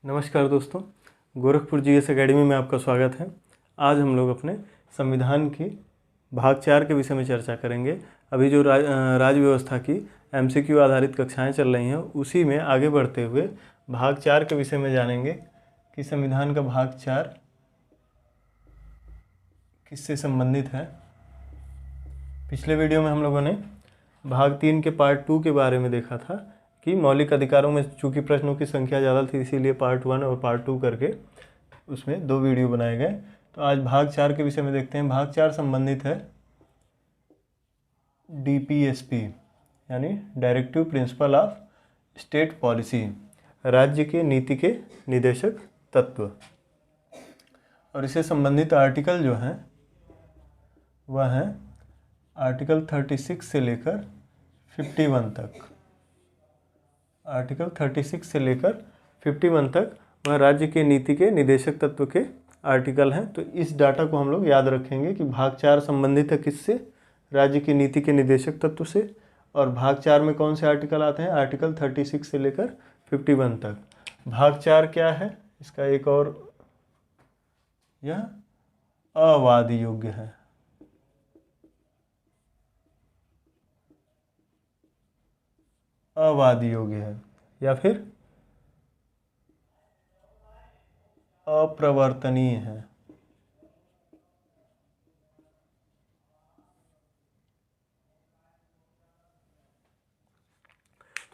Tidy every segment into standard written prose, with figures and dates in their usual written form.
नमस्कार दोस्तों, Gorakhpur GS academy में आपका स्वागत है। आज हम लोग अपने संविधान की भाग 4 के विषय में चर्चा करेंगे। अभी जो राज्य व्यवस्था की एमसीक्यू आधारित कक्षाएं चल रही हैं, उसी में आगे बढ़ते हुए भाग 4 के विषय में जानेंगे कि संविधान का भाग 4 किससे संबंधित है। पिछले वीडियो में हम लोगों ने भाग 3 के पार्ट 2 के बारे में देखा था कि मौलिक अधिकारों में चूंकि प्रश्नों की संख्या ज़्यादा थी, इसीलिए पार्ट 1 और पार्ट 2 करके उसमें 2 वीडियो बनाए गए। तो आज भाग 4 के विषय में देखते हैं। भाग 4 संबंधित है डीपीएसपी यानी directive principle of state policy, राज्य के नीति के निदेशक तत्व। और इससे संबंधित आर्टिकल जो हैं वह है आर्टिकल 36 से लेकर 51 तक। आर्टिकल 36 से लेकर 51 तक वह राज्य के नीति के निदेशक तत्व के आर्टिकल हैं। तो इस डाटा को हम लोग याद रखेंगे कि भाग 4 संबंधित है किससे, राज्य की नीति के निदेशक तत्व से। और भाग 4 में कौन से आर्टिकल आते हैं, आर्टिकल 36 से लेकर 51 तक। भाग 4 क्या है, इसका एक और, यह अवाद योग्य है। अवाद योग्य है या फिर अप्रवर्तनीय है।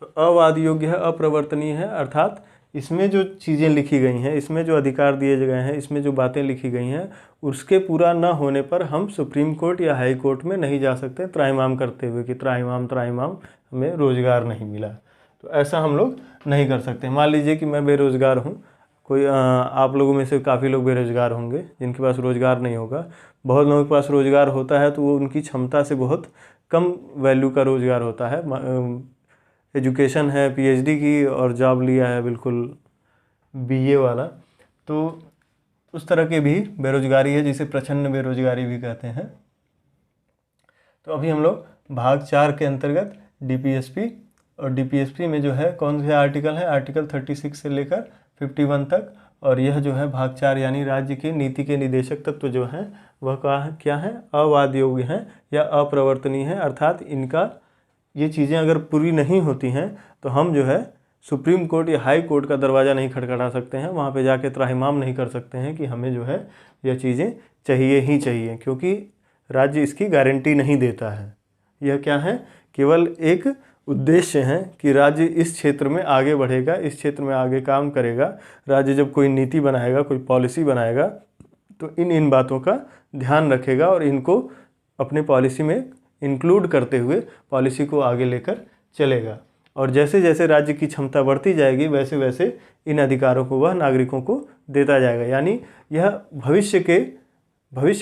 तो अवाद योग्य है, अप्रवर्तनीय है, अर्थात इसमें जो चीज़ें लिखी गई हैं, इसमें जो अधिकार दिए गए हैं, इसमें जो बातें लिखी गई हैं, उसके पूरा न होने पर हम सुप्रीम कोर्ट या हाई कोर्ट में नहीं जा सकते त्राहिमाम करते हुए कि त्राहिमाम हमें रोज़गार नहीं मिला। तो ऐसा हम लोग नहीं कर सकते। मान लीजिए कि मैं बेरोज़गार हूँ, कोई आप लोगों में से काफ़ी लोग बेरोज़गार होंगे जिनके पास रोज़गार नहीं होगा। बहुत लोगों के पास रोज़गार होता है तो वो उनकी क्षमता से बहुत कम वैल्यू का रोज़गार होता है। एजुकेशन है पीएचडी की और जॉब लिया है बिल्कुल बीए वाला, तो उस तरह की भी बेरोज़गारी है जिसे प्रच्छन्न बेरोज़गारी भी कहते हैं। तो अभी हम लोग भाग 4 के अंतर्गत डीपीएसपी, और डीपीएसपी में जो है कौन से आर्टिकल है, आर्टिकल 36 से लेकर 51 तक। और यह जो है भाग 4 यानी राज्य की नीति के निदेशक तत्व जो हैं वह क्या है, अवाद योग्य हैं या अप्रवर्तनीय हैं। अर्थात इनका ये चीज़ें अगर पूरी नहीं होती हैं तो हम जो है सुप्रीम कोर्ट या हाई कोर्ट का दरवाज़ा नहीं खटखटा सकते हैं, वहाँ पे जाके त्राहिमाम नहीं कर सकते हैं कि हमें जो है यह चीज़ें चाहिए ही चाहिए, क्योंकि राज्य इसकी गारंटी नहीं देता है। यह क्या है, केवल एक उद्देश्य है कि राज्य इस क्षेत्र में आगे बढ़ेगा, इस क्षेत्र में आगे काम करेगा। राज्य जब कोई नीति बनाएगा, कोई पॉलिसी बनाएगा तो इन बातों का ध्यान रखेगा और इनको अपने पॉलिसी में इंक्लूड करते हुए पॉलिसी को आगे लेकर चलेगा। और जैसे जैसे राज्य की क्षमता बढ़ती जाएगी वैसे वैसे इन अधिकारों को वह नागरिकों को देता जाएगा। यानी यह भविष्य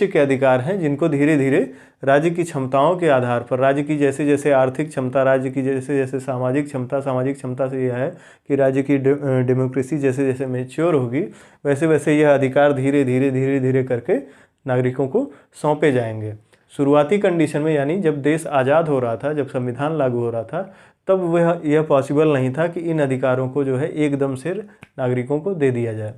के अधिकार हैं जिनको धीरे धीरे राज्य की क्षमताओं के आधार पर, राज्य की जैसे जैसे आर्थिक क्षमता, राज्य की जैसे जैसे सामाजिक क्षमता से यह है कि राज्य की डेमोक्रेसी जैसे जैसे मैच्योर होगी वैसे वैसे यह अधिकार धीरे धीरे करके नागरिकों को सौंपे जाएंगे। शुरुआती कंडीशन में यानी जब देश आज़ाद हो रहा था, जब संविधान लागू हो रहा था, तब यह पॉसिबल नहीं था कि इन अधिकारों को जो है एकदम से नागरिकों को दे दिया जाए,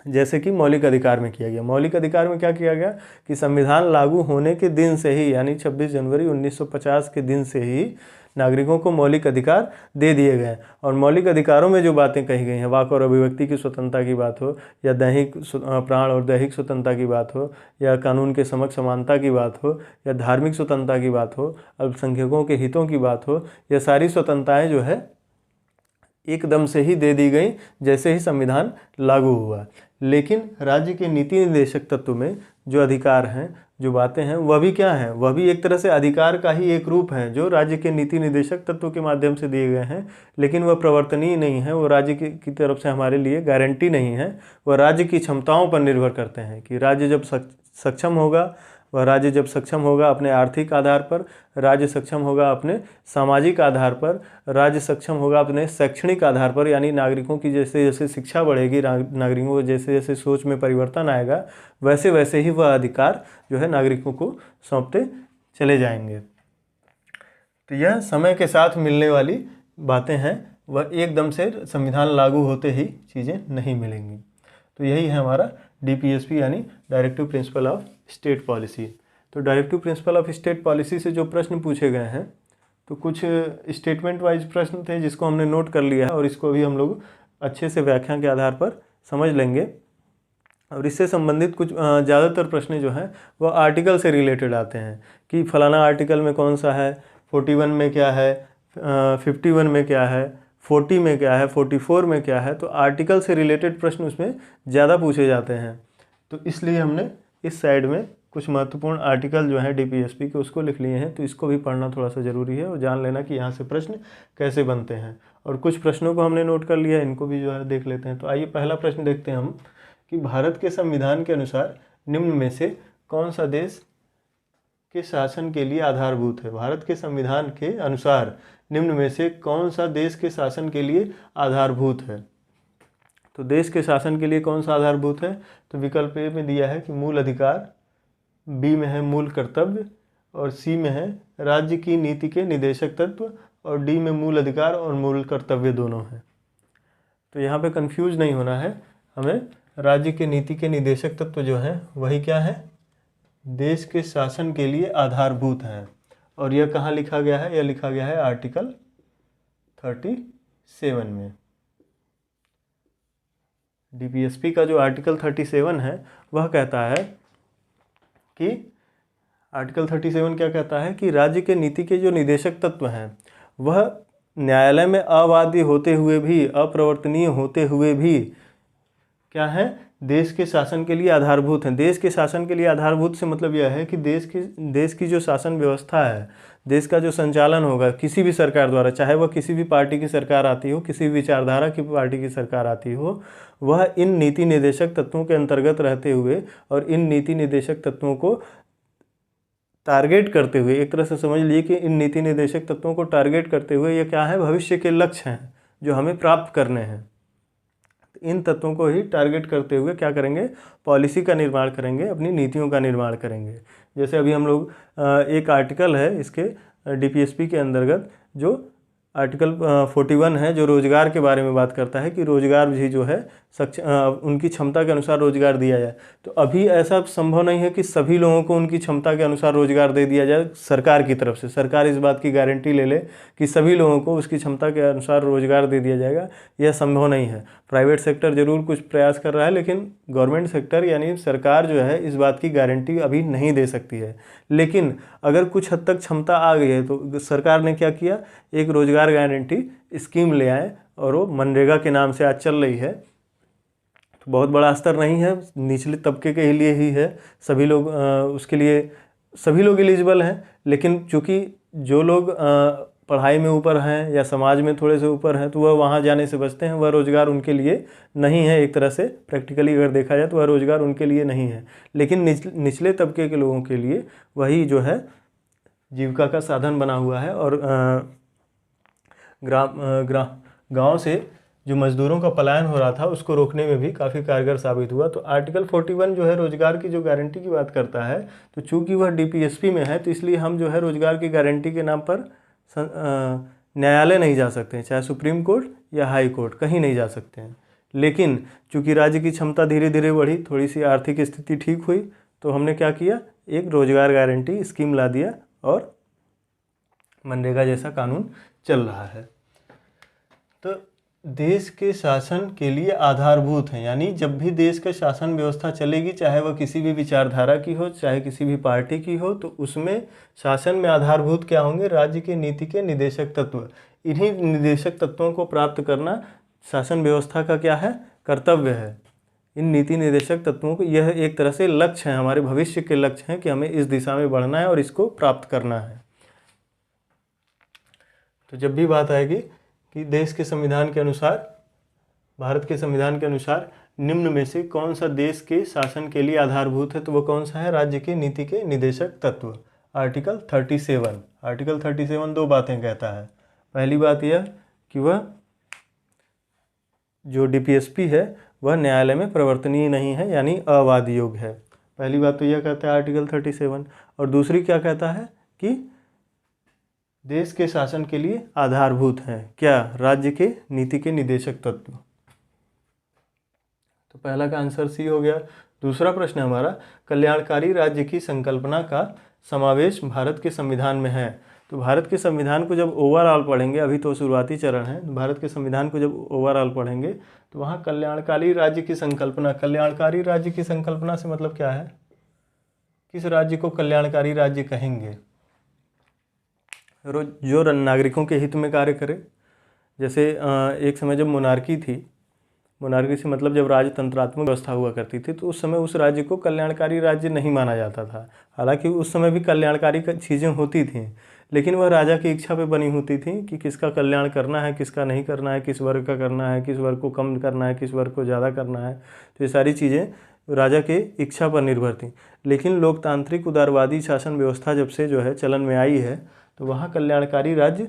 जैसे कि मौलिक अधिकार में किया गया। मौलिक अधिकार में क्या किया गया कि संविधान लागू होने के दिन से ही यानी 26 जनवरी 1950 के दिन से ही नागरिकों को मौलिक अधिकार दे दिए गए। और मौलिक अधिकारों में जो बातें कही गई हैं, वाक और अभिव्यक्ति की स्वतंत्रता की बात हो, या दैहिक प्राण और दैहिक स्वतंत्रता की बात हो, या कानून के समक्ष समानता की बात हो, या धार्मिक स्वतंत्रता की बात हो, अल्पसंख्यकों के हितों की बात हो, यह सारी स्वतंत्रताएँ जो है एकदम से ही दे दी गई जैसे ही संविधान लागू हुआ। लेकिन राज्य के नीति निदेशक तत्व में जो अधिकार हैं, जो बातें हैं, वह भी क्या है, वह भी एक तरह से अधिकार का ही एक रूप है जो राज्य के नीति निदेशक तत्व के माध्यम से दिए गए हैं। लेकिन वह प्रवर्तनीय नहीं है, वो राज्य की तरफ से हमारे लिए गारंटी नहीं है। वह राज्य की क्षमताओं पर निर्भर करते हैं कि राज्य जब सक्षम होगा, वह राज्य जब सक्षम होगा अपने आर्थिक आधार पर, राज्य सक्षम होगा अपने सामाजिक आधार पर, राज्य सक्षम होगा अपने शैक्षणिक आधार पर, यानी नागरिकों की जैसे जैसे शिक्षा बढ़ेगी, नागरिकों को जैसे जैसे सोच में परिवर्तन आएगा वैसे वैसे ही वह अधिकार जो है नागरिकों को सौंपते चले जाएंगे। तो यह समय के साथ मिलने वाली बातें हैं वह एकदम से संविधान लागू होते ही चीज़ें नहीं मिलेंगी। तो यही है हमारा डीपीएसपी यानी directive principle of state policy. तो directive principle of state policy से जो प्रश्न पूछे गए हैं, तो कुछ स्टेटमेंट वाइज प्रश्न थे जिसको हमने नोट कर लिया है और इसको भी हम लोग अच्छे से व्याख्या के आधार पर समझ लेंगे। और इससे संबंधित कुछ ज़्यादातर प्रश्न जो हैं वह आर्टिकल से रिलेटेड आते हैं कि फलाना आर्टिकल में कौन सा है, 41 में क्या है, 51 में क्या है, 40 में क्या है, 44 में क्या है। तो आर्टिकल से रिलेटेड प्रश्न उसमें ज़्यादा पूछे जाते हैं। तो इसलिए हमने इस साइड में कुछ महत्वपूर्ण आर्टिकल जो हैं डीपीएसपी के उसको लिख लिए हैं। तो इसको भी पढ़ना थोड़ा सा ज़रूरी है और जान लेना कि यहाँ से प्रश्न कैसे बनते हैं। और कुछ प्रश्नों को हमने नोट कर लिया है, इनको भी जो है देख लेते हैं। तो आइए पहला प्रश्न देखते हैं हम कि भारत के संविधान के अनुसार निम्न में से कौन सा देश के शासन के लिए आधारभूत है। भारत के संविधान के अनुसार निम्न में से कौन सा देश के शासन के लिए आधारभूत है। तो देश के शासन के लिए कौन सा आधारभूत है, तो विकल्प ए में दिया है कि मूल अधिकार, बी में है मूल कर्तव्य और सी में है राज्य की नीति के निदेशक तत्व और डी में मूल अधिकार और मूल कर्तव्य दोनों हैं। तो यहाँ पे कंफ्यूज नहीं होना है हमें। राज्य के नीति के निदेशक तत्व जो हैं वही क्या है, देश के शासन के लिए आधारभूत हैं। और यह कहाँ लिखा गया है, यह लिखा गया है आर्टिकल 37 में। डीपीएसपी का जो आर्टिकल 37 है वह कहता है कि आर्टिकल 37 क्या कहता है कि राज्य के नीति के जो निदेशक तत्व हैं वह न्यायालय में अवादी होते हुए भी, अप्रवर्तनीय होते हुए भी क्या है, देश के शासन के लिए आधारभूत हैं। देश के शासन के लिए आधारभूत से मतलब यह है कि देश की जो शासन व्यवस्था है, देश का जो संचालन होगा किसी भी सरकार द्वारा, चाहे वह किसी भी पार्टी की सरकार आती हो, किसी भी विचारधारा की पार्टी की सरकार आती हो, वह इन नीति निर्देशक तत्वों के अंतर्गत रहते हुए और इन नीति निर्देशक तत्वों को टारगेट करते हुए, एक तरह से समझ लीजिए कि इन नीति निर्देशक तत्वों को टारगेट करते हुए ये क्या है, भविष्य के लक्ष्य हैं जो हमें प्राप्त करने हैं। इन तत्वों को ही टारगेट करते हुए क्या करेंगे, पॉलिसी का निर्माण करेंगे, अपनी नीतियों का निर्माण करेंगे। जैसे अभी हम लोग एक आर्टिकल है इसके डीपीएसपी के अंतर्गत जो आर्टिकल 41 है जो रोजगार के बारे में बात करता है कि रोजगार भी जो है उनकी क्षमता के अनुसार रोजगार दिया जाए। तो अभी ऐसा संभव नहीं है कि सभी लोगों को उनकी क्षमता के अनुसार रोजगार दे दिया जाए सरकार की तरफ से। सरकार इस बात की गारंटी ले ले कि सभी लोगों को उसकी क्षमता के अनुसार रोजगार दे दिया जाएगा, यह संभव नहीं है। प्राइवेट सेक्टर जरूर कुछ प्रयास कर रहा है, लेकिन गवर्नमेंट सेक्टर यानी सरकार जो है इस बात की गारंटी अभी नहीं दे सकती है। लेकिन अगर कुछ हद तक क्षमता आ गई है तो सरकार ने क्या किया, एक रोजगार गारंटी स्कीम ले आए और वो मनरेगा के नाम से आज चल रही है। तो बहुत बड़ा स्तर नहीं है, निचले तबके के लिए ही है, सभी लोग उसके लिए सभी लोग एलिजिबल हैं। लेकिन चूँकि जो लोग पढ़ाई में ऊपर हैं या समाज में थोड़े से ऊपर हैं तो वह वहाँ जाने से बचते हैं, वह रोज़गार उनके लिए नहीं है। एक तरह से प्रैक्टिकली अगर देखा जाए तो वह रोज़गार उनके लिए नहीं है। लेकिन निचले तबके के लोगों के लिए वही जो है जीविका का साधन बना हुआ है। और गांव से जो मज़दूरों का पलायन हो रहा था उसको रोकने में भी काफ़ी कारगर साबित हुआ। तो आर्टिकल 41 जो है रोज़गार की जो गारंटी की बात करता है, तो चूँकि वह डीपीएसपी में है तो इसलिए हम जो है रोज़गार की गारंटी के नाम पर न्यायालय नहीं जा सकते हैं, चाहे सुप्रीम कोर्ट या हाई कोर्ट, कहीं नहीं जा सकते हैं। लेकिन चूँकि राज्य की क्षमता धीरे धीरे बढ़ी, थोड़ी सी आर्थिक स्थिति ठीक हुई, तो हमने क्या किया, एक रोज़गार गारंटी स्कीम ला दिया और मनरेगा जैसा कानून चल रहा है। तो देश के शासन के लिए आधारभूत हैं, यानी जब भी देश का शासन व्यवस्था चलेगी, चाहे वह किसी भी विचारधारा की हो, चाहे किसी भी पार्टी की हो, तो उसमें शासन में आधारभूत क्या होंगे, राज्य की नीति के निदेशक तत्व। इन्हीं निदेशक तत्वों को प्राप्त करना शासन व्यवस्था का क्या है, कर्तव्य है। इन नीति निर्देशक तत्वों को, यह एक तरह से लक्ष्य है, हमारे भविष्य के लक्ष्य हैं कि हमें इस दिशा में बढ़ना है और इसको प्राप्त करना है। तो जब भी बात आएगी कि देश के संविधान के अनुसार, भारत के संविधान के अनुसार निम्न में से कौन सा देश के शासन के लिए आधारभूत है, तो वो कौन सा है, राज्य की नीति के निदेशक तत्व। आर्टिकल 37। आर्टिकल 37 दो बातें कहता है। पहली बात यह कि वह जो डीपीएसपी है वह न्यायालय में प्रवर्तनीय नहीं है, यानी अवाद योग्य है। पहली बात तो यह कहता है आर्टिकल 37। और दूसरी क्या कहता है कि देश के शासन के लिए आधारभूत हैं। क्या? राज्य के नीति के निदेशक तत्व। तो पहला का आंसर सी हो गया। दूसरा प्रश्न है हमारा, कल्याणकारी राज्य की संकल्पना का समावेश भारत के संविधान में है। तो भारत के संविधान को जब ओवरऑल पढ़ेंगे, अभी तो शुरुआती चरण है, भारत के संविधान को जब ओवरऑल पढ़ेंगे तो वहाँ कल्याणकारी राज्य की संकल्पना, कल्याणकारी राज्य की संकल्पना से मतलब क्या है, किस राज्य को कल्याणकारी राज्य कहेंगे? जो नागरिकों के हित में कार्य करे। जैसे एक समय जब मोनार्की थी, मोनार्की से मतलब जब राजतंत्रात्मक व्यवस्था हुआ करती थी, तो उस समय उस राज्य को कल्याणकारी राज्य नहीं माना जाता था। हालांकि उस समय भी कल्याणकारी चीज़ें होती थी, लेकिन वह राजा की इच्छा पे बनी होती थी कि किसका कल्याण करना है, किसका नहीं करना है, किस वर्ग का करना है, किस वर्ग को कम करना है, किस वर्ग को ज़्यादा करना है। तो ये सारी चीज़ें राजा के इच्छा पर निर्भर थी। लेकिन लोकतांत्रिक उदारवादी शासन व्यवस्था जब से जो है चलन में आई है, तो वहाँ कल्याणकारी राज्य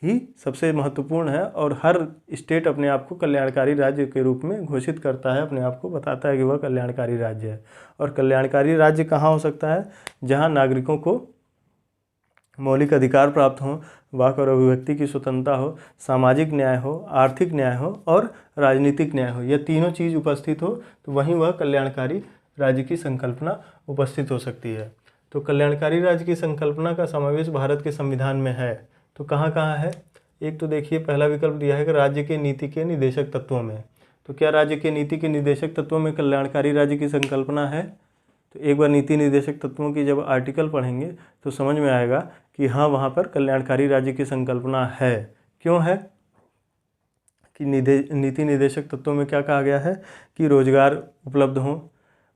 ही सबसे महत्वपूर्ण है, और हर स्टेट अपने आप को कल्याणकारी राज्य के रूप में घोषित करता है, अपने आप को बताता है कि वह कल्याणकारी राज्य है। और कल्याणकारी राज्य कहाँ हो सकता है? जहाँ नागरिकों को मौलिक अधिकार प्राप्त हों, वाक और अभिव्यक्ति की स्वतंत्रता हो, सामाजिक न्याय हो, आर्थिक न्याय हो और राजनीतिक न्याय हो। यह तीनों चीज़ उपस्थित हो तो वहीं वह कल्याणकारी राज्य की संकल्पना उपस्थित हो सकती है। तो कल्याणकारी राज्य की संकल्पना का समावेश भारत के संविधान में है। तो कहाँ कहाँ है? एक तो देखिए, पहला विकल्प दिया है कि राज्य के नीति के निदेशक तत्वों में। तो क्या राज्य के नीति के निदेशक तत्वों में कल्याणकारी राज्य की संकल्पना है? तो एक बार नीति निर्देशक तत्वों की जब आर्टिकल पढ़ेंगे तो समझ में आएगा कि हाँ, वहाँ पर कल्याणकारी राज्य की संकल्पना है। क्यों है? कि नीति निर्देशक तत्वों में क्या कहा गया है कि रोजगार उपलब्ध हो,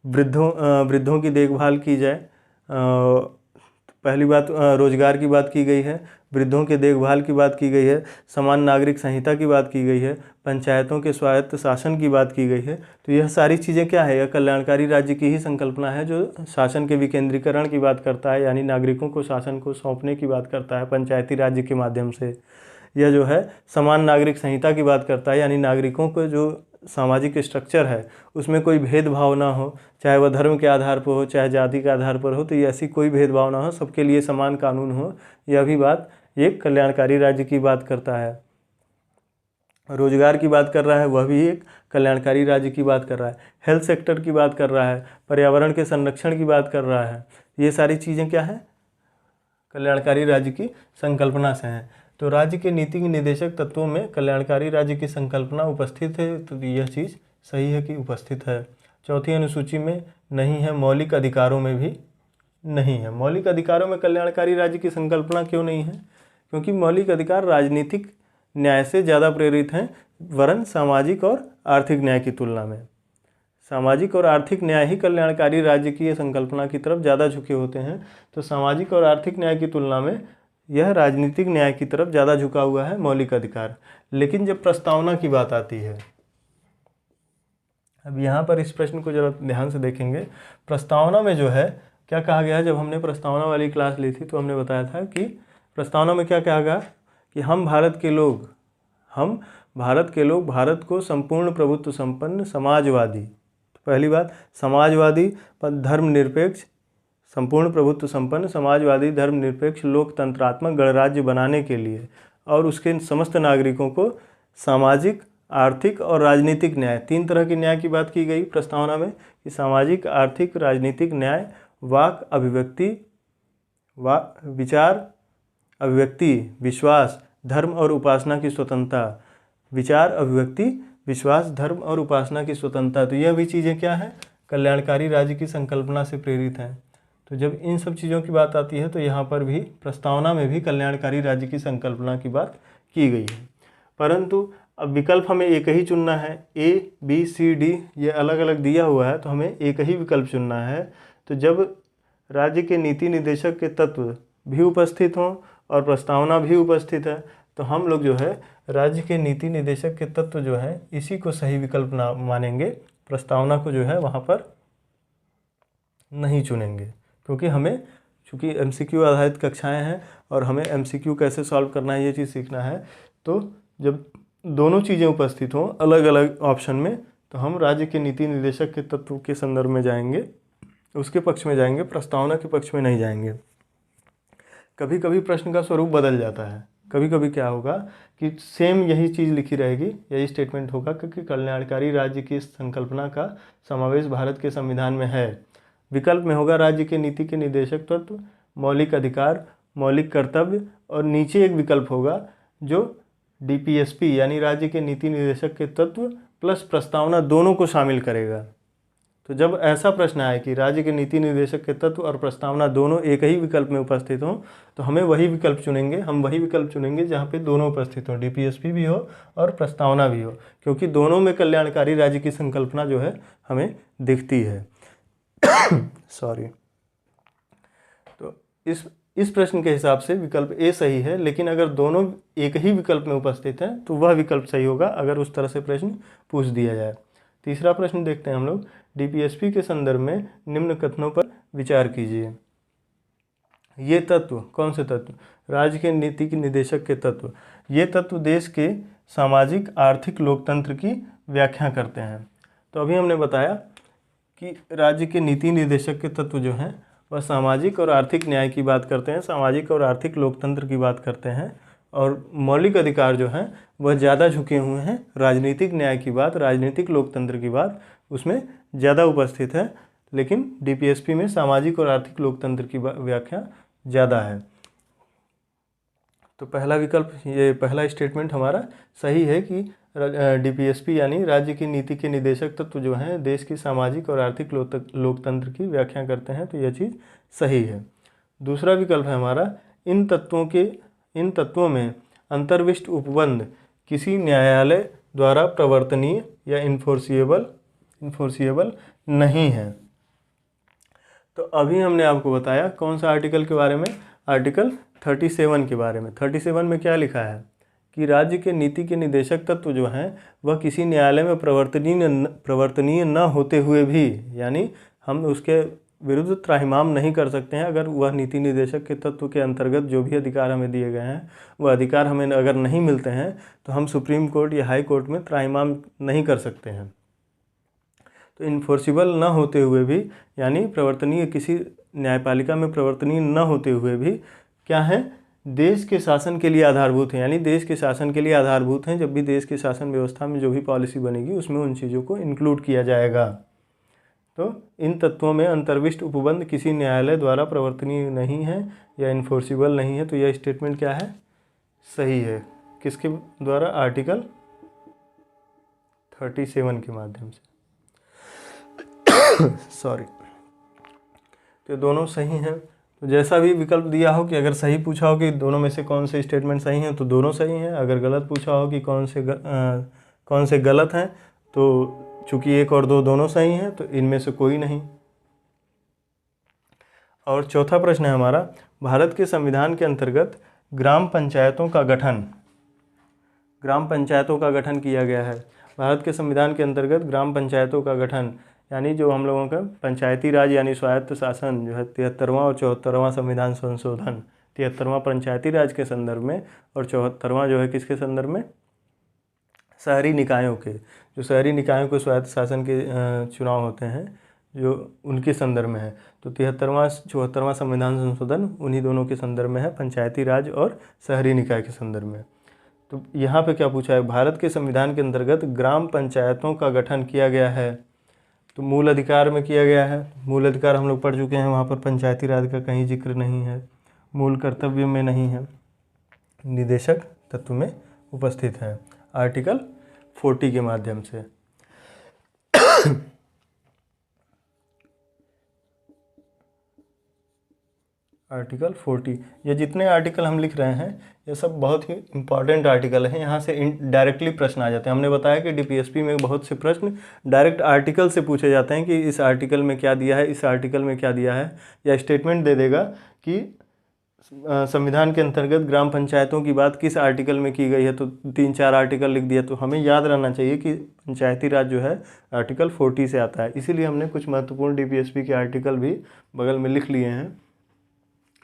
वृद्धों की देखभाल की जाए। पहली बात रोजगार की बात की गई है, वृद्धों के देखभाल की बात की गई है, समान नागरिक संहिता की बात की गई है, पंचायतों के स्वायत्त शासन की बात की गई है। तो यह सारी चीज़ें क्या है? यह कल्याणकारी राज्य की ही संकल्पना है, जो शासन के विकेंद्रीकरण की बात करता है, यानी नागरिकों को शासन को सौंपने की बात करता है पंचायती राज्य के माध्यम से। यह जो है समान नागरिक संहिता की बात करता है, यानी नागरिकों को जो सामाजिक स्ट्रक्चर है उसमें कोई भेदभाव ना हो, चाहे वह धर्म के आधार पर हो, चाहे जाति के आधार पर हो, तो ये ऐसी कोई भेदभाव ना हो, सबके लिए समान कानून हो। यह भी बात एक कल्याणकारी राज्य की बात करता है। रोजगार की बात कर रहा है, वह भी एक कल्याणकारी राज्य की बात कर रहा है। हेल्थ सेक्टर की बात कर रहा है, पर्यावरण के संरक्षण की बात कर रहा है। ये सारी चीज़ें क्या है? कल्याणकारी राज्य की संकल्पना से हैं। तो राज्य के नीति के निदेशक तत्वों में कल्याणकारी राज्य की संकल्पना उपस्थित है, तो यह चीज़ सही है कि उपस्थित है। चौथी अनुसूची में नहीं है, मौलिक अधिकारों में भी नहीं है। मौलिक अधिकारों में कल्याणकारी राज्य की संकल्पना क्यों नहीं है? क्योंकि मौलिक अधिकार राजनीतिक न्याय से ज़्यादा प्रेरित हैं, वरन सामाजिक और आर्थिक न्याय की तुलना में। सामाजिक और आर्थिक न्याय ही कल्याणकारी राज्य की संकल्पना की तरफ ज़्यादा झुके होते हैं। तो सामाजिक और आर्थिक न्याय की तुलना में यह राजनीतिक न्याय की तरफ ज़्यादा झुका हुआ है मौलिक अधिकार। लेकिन जब प्रस्तावना की बात आती है, अब यहाँ पर इस प्रश्न को जरा ध्यान से देखेंगे। प्रस्तावना में जो है क्या कहा गया है? जब हमने प्रस्तावना वाली क्लास ली थी तो हमने बताया था कि प्रस्तावना में क्या कहा गया कि हम भारत के लोग भारत को संपूर्ण प्रभुत्व संपन्न समाजवादी, तो पहली बात समाजवादी धर्मनिरपेक्ष, संपूर्ण प्रभुत्व संपन्न समाजवादी धर्मनिरपेक्ष लोकतंत्रात्मक गणराज्य बनाने के लिए और उसके समस्त नागरिकों को सामाजिक, आर्थिक और राजनीतिक न्याय, तीन तरह के न्याय की बात की गई प्रस्तावना में कि सामाजिक, आर्थिक, राजनीतिक न्याय, वाक अभिव्यक्ति, विचार अभिव्यक्ति, विश्वास, धर्म और उपासना की स्वतंत्रता, विचार अभिव्यक्ति, विश्वास, धर्म और उपासना की स्वतंत्रता। तो यह भी चीज़ें क्या है? कल्याणकारी राज्य की संकल्पना से प्रेरित हैं। तो जब इन सब चीज़ों की बात आती है तो यहाँ पर भी प्रस्तावना में भी कल्याणकारी राज्य की संकल्पना की बात की गई है। परंतु अब विकल्प हमें एक ही चुनना है। A, B, C, D ये अलग अलग दिया हुआ है, तो हमें एक ही विकल्प चुनना है। तो जब राज्य के नीति निर्देशक के तत्व भी उपस्थित हों और प्रस्तावना भी उपस्थित है, तो हम लोग जो है राज्य के नीति निर्देशक के तत्व जो है इसी को सही विकल्प ना मानेंगे, प्रस्तावना को जो है वहाँ पर नहीं चुनेंगे। क्योंकि हमें चूँकि MCQ आधारित कक्षाएं हैं और हमें MCQ कैसे सॉल्व करना है ये चीज़ सीखना है। तो जब दोनों चीज़ें उपस्थित हों अलग अलग ऑप्शन में, तो हम राज्य के नीति निर्देशक के तत्व के संदर्भ में जाएंगे, उसके पक्ष में जाएंगे, प्रस्तावना के पक्ष में नहीं जाएंगे। कभी कभी प्रश्न का स्वरूप बदल जाता है। कभी कभी क्या होगा कि सेम यही चीज़ लिखी रहेगी, यही स्टेटमेंट होगा कि कल्याणकारी राज्य की संकल्पना का समावेश भारत के संविधान में है। विकल्प में होगा राज्य के नीति के निर्देशक तत्व, मौलिक अधिकार, मौलिक कर्तव्य, और नीचे एक विकल्प होगा जो डीपीएसपी यानी राज्य के नीति निर्देशक के तत्व प्लस प्रस्तावना दोनों को शामिल करेगा। तो जब ऐसा प्रश्न आए कि राज्य के नीति निर्देशक के तत्व और प्रस्तावना दोनों एक ही विकल्प में उपस्थित हों, तो हमें वही विकल्प चुनेंगे, हम वही विकल्प चुनेंगे जहाँ पे दोनों उपस्थित हों, डीपीएसपी भी हो और प्रस्तावना भी हो, क्योंकि दोनों में कल्याणकारी राज्य की संकल्पना जो है हमें दिखती है। सॉरी। तो इस प्रश्न के हिसाब से विकल्प ए सही है, लेकिन अगर दोनों एक ही विकल्प में उपस्थित हैं तो वह विकल्प सही होगा अगर उस तरह से प्रश्न पूछ दिया जाए। तीसरा प्रश्न देखते हैं हम लोग। डीपीएसपी के संदर्भ में निम्न कथनों पर विचार कीजिए। ये तत्व, कौन से तत्व? राज्य के नीति के निर्देशक के तत्व। ये तत्व देश के सामाजिक आर्थिक लोकतंत्र की व्याख्या करते हैं। तो अभी हमने बताया कि राज्य के नीति निर्देशक के तत्व जो हैं वह सामाजिक और आर्थिक न्याय की बात करते हैं, सामाजिक और आर्थिक लोकतंत्र की बात करते हैं, और मौलिक अधिकार जो हैं वह ज़्यादा झुके हुए हैं राजनीतिक न्याय की बात, राजनीतिक लोकतंत्र की बात उसमें ज़्यादा उपस्थित है, लेकिन डीपीएसपी में सामाजिक और आर्थिक लोकतंत्र की व्याख्या ज़्यादा है। तो पहला विकल्प, ये पहला स्टेटमेंट हमारा सही है कि डीपीएसपी यानी राज्य की नीति के निर्देशक तत्व जो हैं देश की सामाजिक और आर्थिक लोकतंत्र की व्याख्या करते हैं, तो यह चीज़ सही है। दूसरा विकल्प है हमारा, इन तत्वों में अंतर्विष्ट उपबंध किसी न्यायालय द्वारा प्रवर्तनीय या इन्फोर्सिएबल नहीं है। तो अभी हमने आपको बताया कौन सा आर्टिकल के बारे में, आर्टिकल 37 के बारे में। 37 में क्या लिखा है कि राज्य के नीति के निर्देशक तत्व जो हैं वह किसी न्यायालय में प्रवर्तनीय न होते हुए भी, यानी हम उसके विरुद्ध त्राहिमाम नहीं कर सकते हैं। अगर वह नीति निर्देशक के तत्व के अंतर्गत जो भी अधिकार हमें दिए गए हैं वह अधिकार हमें अगर नहीं मिलते हैं तो हम सुप्रीम कोर्ट या हाई कोर्ट में त्राहिमाम नहीं कर सकते हैं। तो इन्फोर्सिबल न होते हुए भी, यानी प्रवर्तनीय, किसी न्यायपालिका में प्रवर्तनीय न होते हुए भी क्या है, देश के शासन के लिए आधारभूत हैं, यानी देश के शासन के लिए आधारभूत हैं। जब भी देश के शासन व्यवस्था में जो भी पॉलिसी बनेगी उसमें उन चीज़ों को इंक्लूड किया जाएगा। तो इन तत्वों में अंतर्विष्ट उपबंध किसी न्यायालय द्वारा प्रवर्तनीय नहीं है या इन्फोर्सिबल नहीं है, तो यह स्टेटमेंट क्या है, सही है। किसके द्वारा? आर्टिकल 37 के माध्यम से। सॉरी। तो दोनों सही हैं। तो जैसा भी विकल्प दिया हो कि अगर सही पूछा हो कि दोनों में से कौन से स्टेटमेंट सही हैं तो दोनों सही हैं, अगर गलत पूछा हो कि कौन से गलत हैं तो चूँकि 1 और 2 दोनों सही हैं तो इनमें से कोई नहीं। और चौथा प्रश्न है हमारा, भारत के संविधान के अंतर्गत ग्राम पंचायतों का गठन किया गया है। भारत के संविधान के अंतर्गत ग्राम पंचायतों का गठन, यानी जो हम लोगों का पंचायती राज यानी स्वायत्त शासन जो है 73वां और 74वां संविधान संशोधन, 73वां पंचायती राज के संदर्भ में और 74वां जो है किसके संदर्भ में, शहरी निकायों के, जो शहरी निकायों के स्वायत्त शासन के चुनाव होते हैं जो उनके संदर्भ में है। तो 73वां 74वां संविधान संशोधन उन्हीं दोनों के संदर्भ में है, पंचायती राज और शहरी निकाय के संदर्भ में। तो यहाँ पे क्या पूछा है, भारत के संविधान के अंतर्गत ग्राम पंचायतों का गठन किया गया है। तो मूल अधिकार में किया गया है, मूल अधिकार हम लोग पढ़ चुके हैं, वहाँ पर पंचायती राज का कहीं जिक्र नहीं है, मूल कर्तव्य में नहीं है, निदेशक तत्व में उपस्थित है आर्टिकल 40 के माध्यम से। आर्टिकल 40, ये जितने आर्टिकल हम लिख रहे हैं ये सब बहुत ही इंपॉर्टेंट आर्टिकल हैं, यहाँ से डायरेक्टली प्रश्न आ जाते हैं। हमने बताया कि डीपीएसपी में बहुत से प्रश्न डायरेक्ट आर्टिकल से पूछे जाते हैं कि इस आर्टिकल में क्या दिया है, इस आर्टिकल में क्या दिया है, या स्टेटमेंट दे देगा कि संविधान के अंतर्गत ग्राम पंचायतों की बात किस आर्टिकल में की गई है, तो 3-4 आर्टिकल लिख दिया। तो हमें याद रहना चाहिए कि पंचायती राज जो है आर्टिकल 40 से आता है, इसीलिए हमने कुछ महत्वपूर्ण डीपीएसपी के आर्टिकल भी बगल में लिख लिए हैं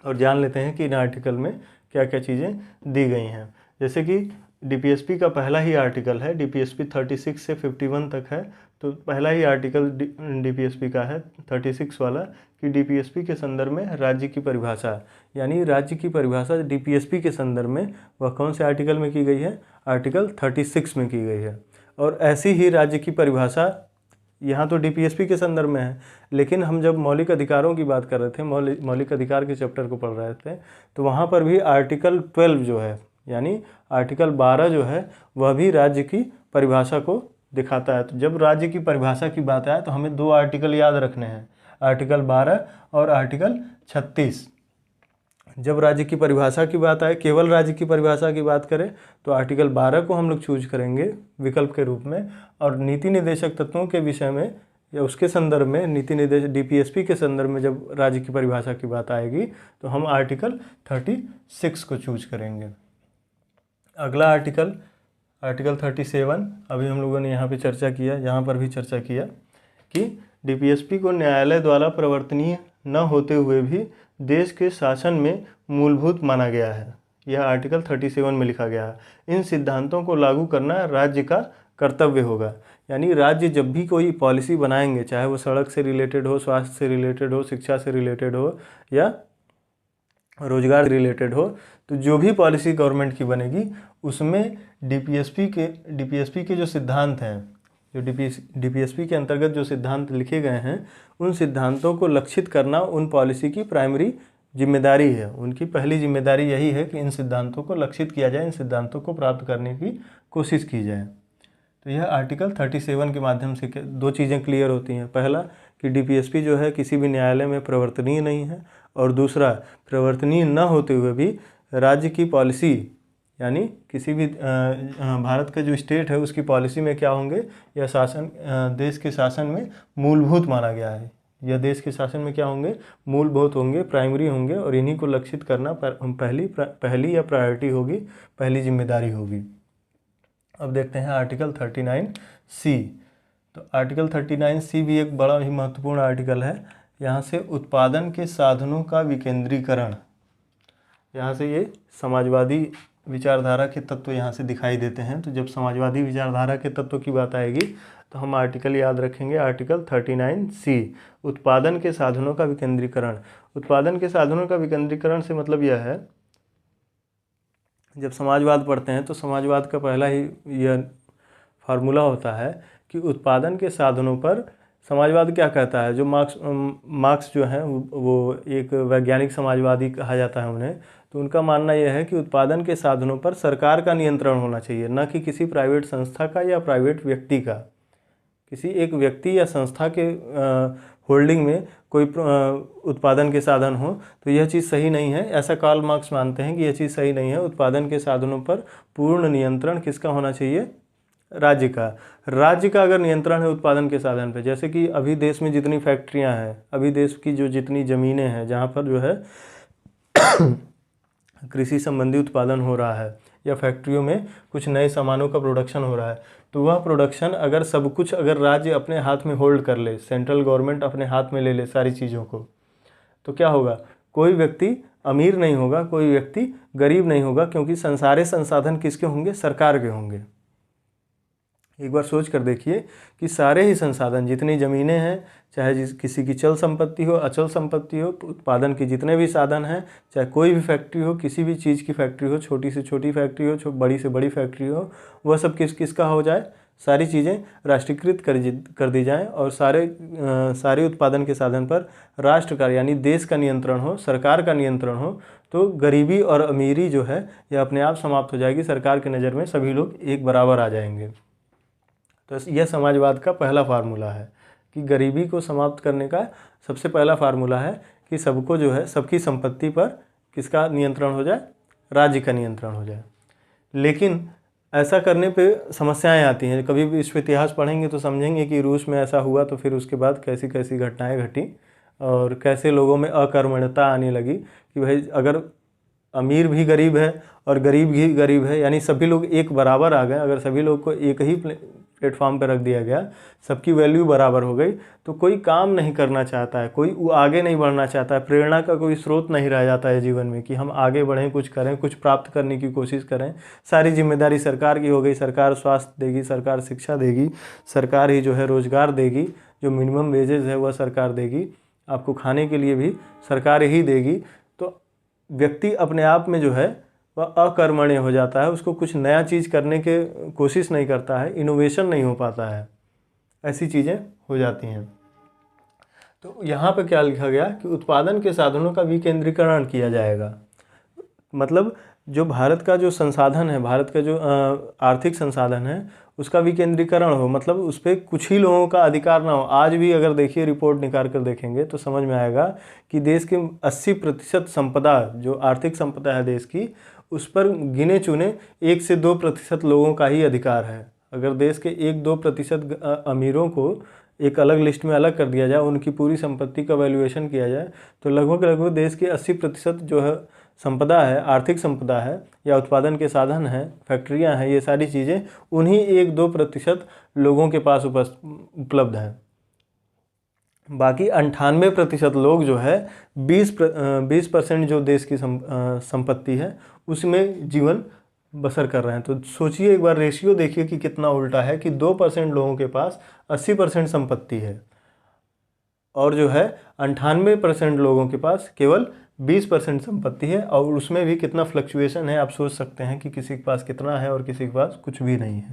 और जान लेते हैं कि इन आर्टिकल में क्या क्या चीज़ें दी गई हैं। जैसे कि डीपीएसपी का पहला ही आर्टिकल है, डीपीएसपी 36 से 51 तक है, तो पहला ही आर्टिकल डीपीएसपी का है 36 वाला कि डीपीएसपी के संदर्भ में राज्य की परिभाषा, यानी राज्य की परिभाषा डीपीएसपी के संदर्भ में वह कौन से आर्टिकल में की गई है, आर्टिकल 36 में की गई है। और ऐसी ही राज्य की परिभाषा यहाँ तो डीपीएसपी के संदर्भ में है, लेकिन हम जब मौलिक अधिकारों की बात कर रहे थे, मौलिक अधिकार के चैप्टर को पढ़ रहे थे, तो वहाँ पर भी आर्टिकल 12 जो है, यानी आर्टिकल 12 जो है वह भी राज्य की परिभाषा को दिखाता है। तो जब राज्य की परिभाषा की बात आए तो हमें 2 आर्टिकल याद रखने हैं, आर्टिकल 12 और आर्टिकल 36। जब राज्य की परिभाषा की बात आए, केवल राज्य की परिभाषा की बात करें, तो आर्टिकल 12 को हम लोग चूज करेंगे विकल्प के रूप में, और नीति निर्देशक तत्वों के विषय में या उसके संदर्भ में, नीति निर्देश डीपीएसपी के संदर्भ में जब राज्य की परिभाषा की बात आएगी तो हम आर्टिकल 36 को चूज करेंगे। अगला आर्टिकल 37 अभी हम लोगों ने यहाँ पे चर्चा किया, यहाँ पर भी चर्चा किया कि डीपीएसपी को न्यायालय द्वारा प्रवर्तनीय न होते हुए भी देश के शासन में मूलभूत माना गया है। यह आर्टिकल 37 में लिखा गया है। इन सिद्धांतों को लागू करना राज्य का कर्तव्य होगा, यानी राज्य जब भी कोई पॉलिसी बनाएंगे, चाहे वो सड़क से रिलेटेड हो, स्वास्थ्य से रिलेटेड हो, शिक्षा से रिलेटेड हो या रोजगार से रिलेटेड हो, तो जो भी पॉलिसी गवर्नमेंट की बनेगी उसमें डीपीएसपी के जो सिद्धांत हैं, जो डीपीएसपी के अंतर्गत जो सिद्धांत लिखे गए हैं, उन सिद्धांतों को लक्षित करना उन पॉलिसी की प्राइमरी जिम्मेदारी है। उनकी पहली जिम्मेदारी यही है कि इन सिद्धांतों को लक्षित किया जाए, इन सिद्धांतों को प्राप्त करने की कोशिश की जाए। तो यह आर्टिकल 37 के माध्यम से 2 चीज़ें क्लियर होती हैं। पहला कि डीपीएसपी जो है किसी भी न्यायालय में प्रवर्तनीय नहीं है, और दूसरा प्रवर्तनीय न होते हुए भी राज्य की पॉलिसी, यानी किसी भी भारत का जो स्टेट है उसकी पॉलिसी में क्या होंगे, यह शासन देश के शासन में मूलभूत माना गया है। यह देश के शासन में क्या होंगे, मूलभूत होंगे, प्राइमरी होंगे, और इन्हीं को लक्षित करना पहली या प्रायोरिटी होगी, पहली जिम्मेदारी होगी। अब देखते हैं आर्टिकल 39C। तो आर्टिकल 39C भी एक बड़ा ही महत्वपूर्ण आर्टिकल है। यहाँ से उत्पादन के साधनों का विकेंद्रीकरण, यहाँ से ये समाजवादी विचारधारा के तत्व यहाँ से दिखाई देते हैं। तो जब समाजवादी विचारधारा के तत्व की बात आएगी तो हम आर्टिकल याद रखेंगे, आर्टिकल 39C, उत्पादन के साधनों का विकेंद्रीकरण। उत्पादन के साधनों का विकेंद्रीकरण से मतलब यह है, जब समाजवाद पढ़ते हैं तो समाजवाद का पहला ही यह फार्मूला होता है कि उत्पादन के साधनों पर, समाजवाद क्या कहता है, जो मार्क्स जो हैं वो एक वैज्ञानिक समाजवादी कहा जाता है उन्हें, तो उनका मानना यह है कि उत्पादन के साधनों पर सरकार का नियंत्रण होना चाहिए, न कि किसी प्राइवेट संस्था का या प्राइवेट व्यक्ति का। किसी एक व्यक्ति या संस्था के होल्डिंग में कोई उत्पादन के साधन हो तो यह चीज़ सही नहीं है। ऐसा कार्ल मार्क्स मानते हैं कि यह चीज़ सही नहीं है। उत्पादन के साधनों पर पूर्ण नियंत्रण किसका होना चाहिए, राज्य का। राज्य का अगर नियंत्रण है उत्पादन के साधन पे, जैसे कि अभी देश में जितनी फैक्ट्रियां हैं, अभी देश की जो जितनी ज़मीनें हैं जहाँ पर जो है कृषि संबंधी उत्पादन हो रहा है या फैक्ट्रियों में कुछ नए सामानों का प्रोडक्शन हो रहा है, तो वह प्रोडक्शन अगर सब कुछ अगर राज्य अपने हाथ में होल्ड कर ले, सेंट्रल गवर्नमेंट अपने हाथ में ले ले सारी चीज़ों को, तो क्या होगा, कोई व्यक्ति अमीर नहीं होगा, कोई व्यक्ति गरीब नहीं होगा, क्योंकि सारे संसाधन किसके होंगे, सरकार के होंगे। एक बार सोच कर देखिए कि सारे ही संसाधन, जितनी ज़मीनें हैं, चाहे किसी की चल संपत्ति हो, अचल संपत्ति हो, उत्पादन के जितने भी साधन हैं, चाहे कोई भी फैक्ट्री हो, किसी भी चीज़ की फैक्ट्री हो, छोटी से छोटी फैक्ट्री हो, बड़ी से बड़ी फैक्ट्री हो, वह सब किसका हो जाए, सारी चीज़ें राष्ट्रीयकृत कर दी जाएँ और सारे उत्पादन के साधन पर राष्ट्र का यानी देश का नियंत्रण हो, सरकार का नियंत्रण हो, तो गरीबी और अमीरी जो है यह अपने आप समाप्त हो जाएगी। सरकार की नज़र में सभी लोग एक बराबर आ जाएंगे। तो यह समाजवाद का पहला फार्मूला है कि गरीबी को समाप्त करने का सबसे पहला फार्मूला है कि सबको जो है, सबकी संपत्ति पर किसका नियंत्रण हो जाए, राज्य का नियंत्रण हो जाए। लेकिन ऐसा करने पे समस्याएं आती हैं। कभी भी विश्व इतिहास पढ़ेंगे तो समझेंगे कि रूस में ऐसा हुआ तो फिर उसके बाद कैसी कैसी घटनाएं घटी और कैसे लोगों में अकर्मण्यता आने लगी कि भाई अगर अमीर भी गरीब है और गरीब भी गरीब है, यानी सभी लोग एक बराबर आ गए, अगर सभी लोग को एक ही प्लेटफॉर्म पर रख दिया गया, सबकी वैल्यू बराबर हो गई, तो कोई काम नहीं करना चाहता है, कोई आगे नहीं बढ़ना चाहता है, प्रेरणा का कोई स्रोत नहीं रह जाता है जीवन में कि हम आगे बढ़ें, कुछ करें, कुछ प्राप्त करने की कोशिश करें। सारी जिम्मेदारी सरकार की हो गई, सरकार स्वास्थ्य देगी, सरकार शिक्षा देगी, सरकार ही जो है रोजगार देगी, जो मिनिमम वेजेस है वह सरकार देगी, आपको खाने के लिए भी सरकार ही देगी। तो व्यक्ति अपने आप में जो है वह अकर्मण्य हो जाता है, उसको कुछ नया चीज़ करने के कोशिश नहीं करता है, इनोवेशन नहीं हो पाता है, ऐसी चीज़ें हो जाती हैं। तो यहाँ पे क्या लिखा गया कि उत्पादन के साधनों का विकेंद्रीकरण किया जाएगा। मतलब जो भारत का जो संसाधन है, भारत का जो आर्थिक संसाधन है, उसका विकेंद्रीकरण हो, मतलब उस पर कुछ ही लोगों का अधिकार ना हो। आज भी अगर देखिए रिपोर्ट निकाल कर देखेंगे तो समझ में आएगा कि देश के 80% संपदा, जो आर्थिक संपदा है देश की, उस पर गिने चुने 1 से 2% लोगों का ही अधिकार है। अगर देश के 1-2% अमीरों को एक अलग लिस्ट में अलग कर दिया जाए, उनकी पूरी संपत्ति का वैल्यूएशन किया जाए, तो लगभग देश के 80% जो है संपदा है, आर्थिक संपदा है या उत्पादन के साधन हैं, फैक्ट्रियां हैं, ये सारी चीज़ें उन्हीं 1-2% लोगों के पास उपलब्ध हैं। बाकी 98% लोग जो है 20% जो देश की संपत्ति है उसमें जीवन बसर कर रहे हैं। तो सोचिए एक बार, रेशियो देखिए कि कितना उल्टा है कि 2% लोगों के पास 80% संपत्ति है और जो है 98% लोगों के पास केवल 20% संपत्ति है, और उसमें भी कितना फ्लक्चुएशन है आप सोच सकते हैं कि किसी के पास कितना है और किसी के पास कुछ भी नहीं है।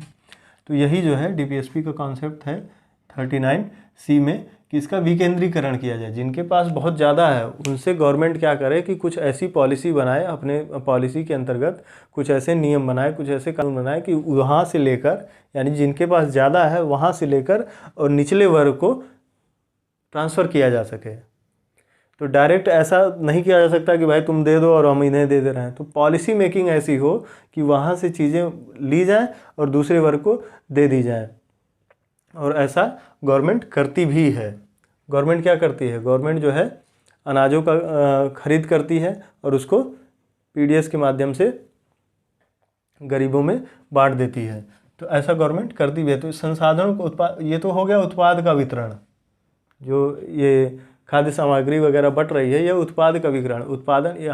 तो यही जो है डीपीएसपी का कॉन्सेप्ट है 39C में कि इसका विकेंद्रीकरण किया जाए। जिनके पास बहुत ज़्यादा है उनसे गवर्नमेंट क्या करे कि कुछ ऐसी पॉलिसी बनाए, अपने पॉलिसी के अंतर्गत कुछ ऐसे नियम बनाए, कुछ ऐसे कानून बनाए कि वहाँ से लेकर, यानी जिनके पास ज़्यादा है वहाँ से लेकर और निचले वर्ग को ट्रांसफ़र किया जा सके। तो डायरेक्ट ऐसा नहीं किया जा सकता कि भाई तुम दे दो और हम इन्हें दे रहे हैं। तो पॉलिसी मेकिंग ऐसी हो कि वहाँ से चीज़ें ली जाएं और दूसरे वर्ग को दे दी जाएं, और ऐसा गवर्नमेंट करती भी है। गवर्नमेंट क्या करती है? गवर्नमेंट जो है अनाजों का खरीद करती है और उसको पीडीएस के माध्यम से गरीबों में बांट देती है। तो ऐसा गवर्नमेंट करती भी है। तो संसाधनों को ये तो हो गया उत्पाद का वितरण, जो ये खाद्य सामग्री वगैरह बट रही है, यह उत्पाद का वितरण। उत्पादन, ये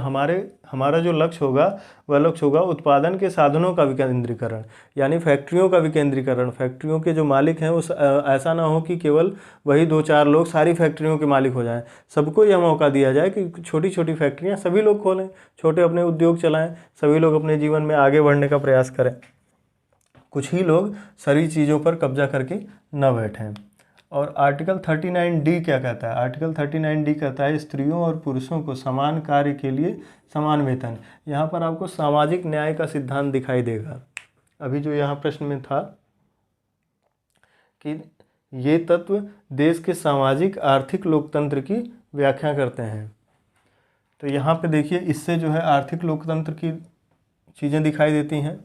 हमारा जो लक्ष्य होगा वह लक्ष्य होगा उत्पादन के साधनों का विकेंद्रीकरण, यानी फैक्ट्रियों का विकेंद्रीकरण। फैक्ट्रियों के जो मालिक हैं उस ऐसा ना हो कि केवल वही 2-4 लोग सारी फैक्ट्रियों के मालिक हो जाएं। सबको यह मौका दिया जाए कि छोटी छोटी फैक्ट्रियाँ सभी लोग खोलें, छोटे अपने उद्योग चलाएँ, सभी लोग अपने जीवन में आगे बढ़ने का प्रयास करें। कुछ ही लोग सारी चीज़ों पर कब्जा करके न बैठें। और आर्टिकल 39D क्या कहता है? आर्टिकल 39D कहता है स्त्रियों और पुरुषों को समान कार्य के लिए समान वेतन। यहाँ पर आपको सामाजिक न्याय का सिद्धांत दिखाई देगा। अभी जो यहाँ प्रश्न में था कि ये तत्व देश के सामाजिक आर्थिक लोकतंत्र की व्याख्या करते हैं। तो यहाँ पे देखिए, इससे जो है आर्थिक लोकतंत्र की चीज़ें दिखाई देती हैं।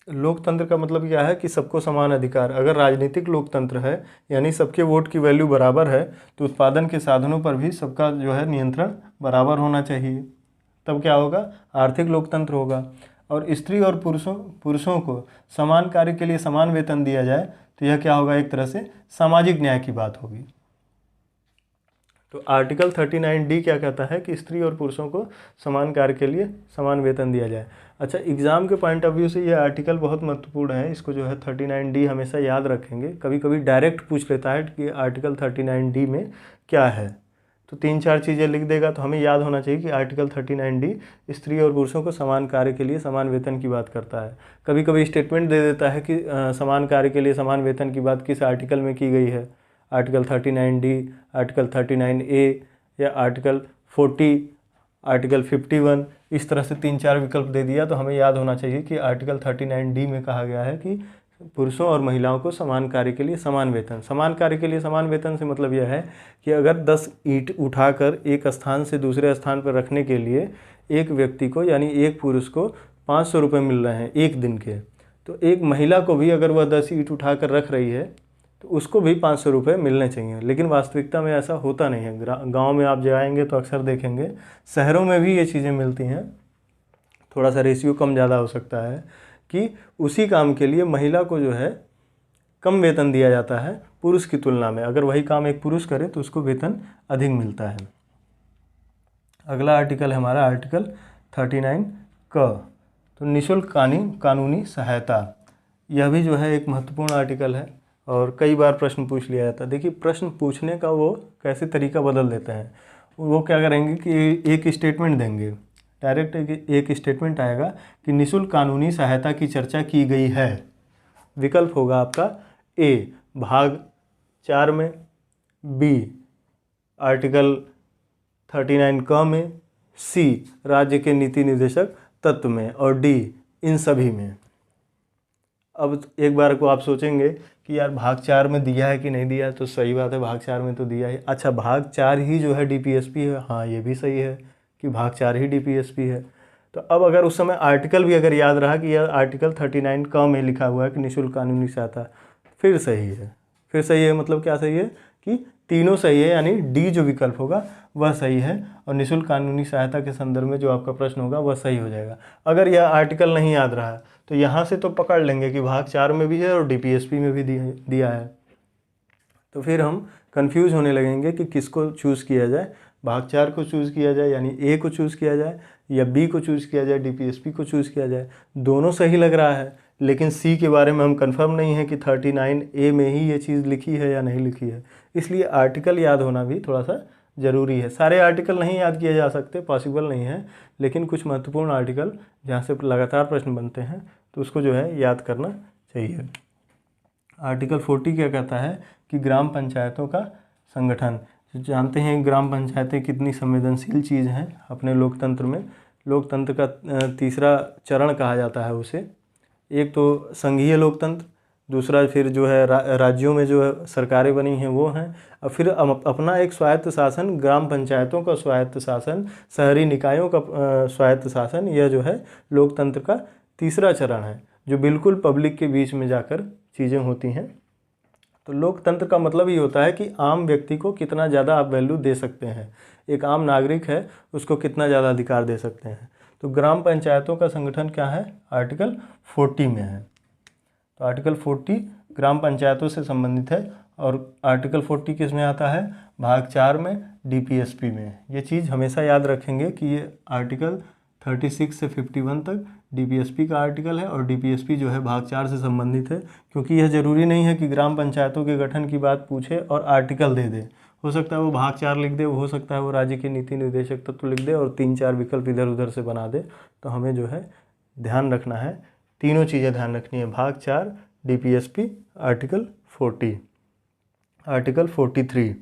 लोकतंत्र का मतलब क्या है कि सबको समान अधिकार। अगर राजनीतिक लोकतंत्र है यानी सबके वोट की वैल्यू बराबर है, तो उत्पादन के साधनों पर भी सबका जो है नियंत्रण बराबर होना चाहिए। तब क्या होगा? आर्थिक लोकतंत्र होगा। और स्त्री और पुरुषों को समान कार्य के लिए समान वेतन दिया जाए, तो यह क्या होगा? एक तरह से सामाजिक न्याय की बात होगी। तो आर्टिकल 39D क्या कहता है कि स्त्री और पुरुषों को समान कार्य के लिए समान वेतन दिया जाए। अच्छा, एग्ज़ाम के पॉइंट ऑफ व्यू से ये आर्टिकल बहुत महत्वपूर्ण है। इसको जो है 39D हमेशा याद रखेंगे। कभी कभी डायरेक्ट पूछ लेता है कि आर्टिकल 39D में क्या है, तो 3-4 चीज़ें लिख देगा। तो हमें याद होना चाहिए कि आर्टिकल 39D स्त्री और पुरुषों को समान कार्य के लिए समान वेतन की बात करता है। कभी कभी स्टेटमेंट दे देता है कि समान कार्य के लिए समान वेतन की बात किस आर्टिकल में की गई है, आर्टिकल 39D, आर्टिकल 39A या आर्टिकल 40, आर्टिकल 51, इस तरह से 3-4 विकल्प दे दिया। तो हमें याद होना चाहिए कि आर्टिकल 39D में कहा गया है कि पुरुषों और महिलाओं को समान कार्य के लिए समान वेतन। समान कार्य के लिए समान वेतन से मतलब यह है कि अगर 10 ईंट उठाकर एक स्थान से दूसरे स्थान पर रखने के लिए एक व्यक्ति को यानी एक पुरुष को 500 रुपये मिल रहे हैं एक दिन के, तो एक महिला को भी अगर वह 10 ईंट उठाकर रख रही है तो उसको भी 500 रुपये मिलने चाहिए। लेकिन वास्तविकता में ऐसा होता नहीं है। गांव में आप जाएंगे तो अक्सर देखेंगे, शहरों में भी ये चीज़ें मिलती हैं, थोड़ा सा रेशियो कम ज़्यादा हो सकता है, कि उसी काम के लिए महिला को जो है कम वेतन दिया जाता है पुरुष की तुलना में। अगर वही काम एक पुरुष करे तो उसको वेतन अधिक मिलता है। अगला आर्टिकल है हमारा आर्टिकल 39 क। तो निःशुल्क कानूनी सहायता, यह भी जो है एक महत्वपूर्ण आर्टिकल है और कई बार प्रश्न पूछ लिया जाता है। देखिए प्रश्न पूछने का वो कैसे तरीका बदल देते हैं। वो क्या करेंगे कि एक स्टेटमेंट देंगे, डायरेक्ट एक स्टेटमेंट आएगा कि निःशुल्क कानूनी सहायता की चर्चा की गई है। विकल्प होगा आपका ए भाग 4 में, बी आर्टिकल 39 क में, सी राज्य के नीति निर्देशक तत्व में और डी इन सभी में। अब एक बार को आप सोचेंगे कि यार भाग 4 में दिया है कि नहीं दिया है, तो सही बात है भाग 4 में तो दिया है। अच्छा भाग 4 ही जो है डीपीएसपी है, हाँ ये भी सही है कि भाग 4 ही डीपीएसपी है। तो अब अगर उस समय आर्टिकल भी अगर याद रहा कि यह आर्टिकल 39 क में लिखा हुआ है कि निःशुल्क कानूनी सहायता, फिर सही है। फिर सही है मतलब क्या सही है कि तीनों सही है, यानी डी जो विकल्प होगा वह सही है और निःशुल्क कानूनी सहायता के संदर्भ में जो आपका प्रश्न होगा वह सही हो जाएगा। अगर यह आर्टिकल नहीं याद रहा तो यहाँ से तो पकड़ लेंगे कि भाग 4 में भी है और डीपीएसपी में भी दिया है, तो फिर हम कंफ्यूज होने लगेंगे कि किसको चूज़ किया जाए, भाग 4 को चूज़ किया जाए यानी ए को चूज़ किया जाए या बी को चूज़ किया जाए, डीपीएसपी को चूज़ किया जाए। दोनों सही लग रहा है लेकिन सी के बारे में हम कंफर्म नहीं है कि 39 ए में ही ये चीज़ लिखी है या नहीं लिखी है। इसलिए आर्टिकल याद होना भी थोड़ा सा ज़रूरी है। सारे आर्टिकल नहीं याद किए जा सकते, पॉसिबल नहीं है, लेकिन कुछ महत्वपूर्ण आर्टिकल जहाँ से लगातार प्रश्न बनते हैं तो उसको जो है याद करना चाहिए। आर्टिकल 40 क्या कहता है कि ग्राम पंचायतों का संगठन। जानते हैं ग्राम पंचायतें कितनी संवेदनशील चीज़ हैं अपने लोकतंत्र में। लोकतंत्र का तीसरा चरण कहा जाता है उसे। एक तो संघीय लोकतंत्र, दूसरा फिर जो है राज्यों में जो है सरकारें बनी हैं वो हैं, और फिर अपना एक स्वायत्त शासन, ग्राम पंचायतों का स्वायत्त शासन, शहरी निकायों का स्वायत्त शासन। यह जो है लोकतंत्र का तीसरा चरण है जो बिल्कुल पब्लिक के बीच में जाकर चीज़ें होती हैं। तो लोकतंत्र का मतलब ये होता है कि आम व्यक्ति को कितना ज़्यादा आप वैल्यू दे सकते हैं, एक आम नागरिक है उसको कितना ज़्यादा अधिकार दे सकते हैं। तो ग्राम पंचायतों का संगठन क्या है, आर्टिकल 40 में है। तो आर्टिकल 40 ग्राम पंचायतों से संबंधित है और आर्टिकल 40 किस में आता है, भाग 4 में, डीपीएसपी में। ये चीज़ हमेशा याद रखेंगे कि ये आर्टिकल 36 से 51 तक डीपीएसपी का आर्टिकल है और डीपीएसपी जो है भाग 4 से संबंधित है, क्योंकि यह ज़रूरी नहीं है कि ग्राम पंचायतों के गठन की बात पूछे और आर्टिकल दे दे। हो सकता है वो भाग 4 लिख दे, हो सकता है वो राज्य के नीति निर्देशक तत्व लिख दे और 3-4 विकल्प इधर उधर से बना दे। तो हमें जो है ध्यान रखना है, तीनों चीज़ें ध्यान रखनी है, भाग 4, डीपीएसपी, आर्टिकल 40, आर्टिकल 43।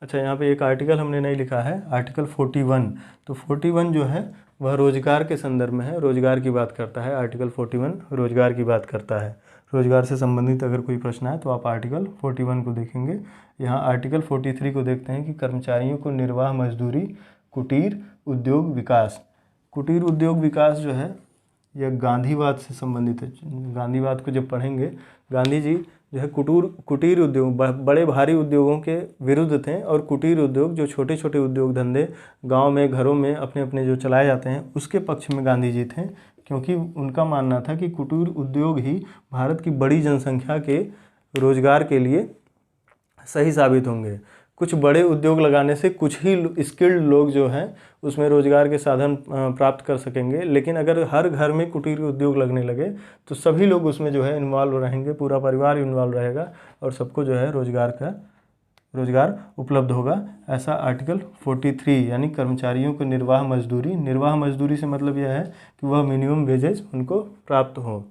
अच्छा यहाँ पे एक आर्टिकल हमने नहीं लिखा है, आर्टिकल 41। तो 41 जो है वह रोजगार के संदर्भ में है, रोजगार की बात करता है। आर्टिकल 41 रोजगार की बात करता है। रोजगार से संबंधित अगर कोई प्रश्न है तो आप आर्टिकल 41 को देखेंगे। यहाँ आर्टिकल 43 को देखते हैं कि कर्मचारियों को निर्वाह मजदूरी, कुटीर उद्योग विकास। कुटीर उद्योग विकास जो है यह गांधीवाद से संबंधित है। गांधीवाद को जब पढ़ेंगे, गांधी जी जो है कुटीर उद्योग, बड़े भारी उद्योगों के विरुद्ध थे और कुटीर उद्योग जो छोटे छोटे उद्योग धंधे गांव में घरों में अपने अपने जो चलाए जाते हैं उसके पक्ष में गांधी जी थे, क्योंकि उनका मानना था कि कुटीर उद्योग ही भारत की बड़ी जनसंख्या के रोजगार के लिए सही साबित होंगे। कुछ बड़े उद्योग लगाने से कुछ ही स्किल्ड लोग जो हैं उसमें रोजगार के साधन प्राप्त कर सकेंगे, लेकिन अगर हर घर में कुटीर उद्योग लगने लगे तो सभी लोग उसमें जो है इन्वॉल्व रहेंगे, पूरा परिवार इन्वॉल्व रहेगा और सबको जो है रोजगार उपलब्ध होगा। ऐसा आर्टिकल 43 यानी कर्मचारियों को निर्वाह मजदूरी से मतलब यह है कि वह मिनिमम वेजेज उनको प्राप्त हो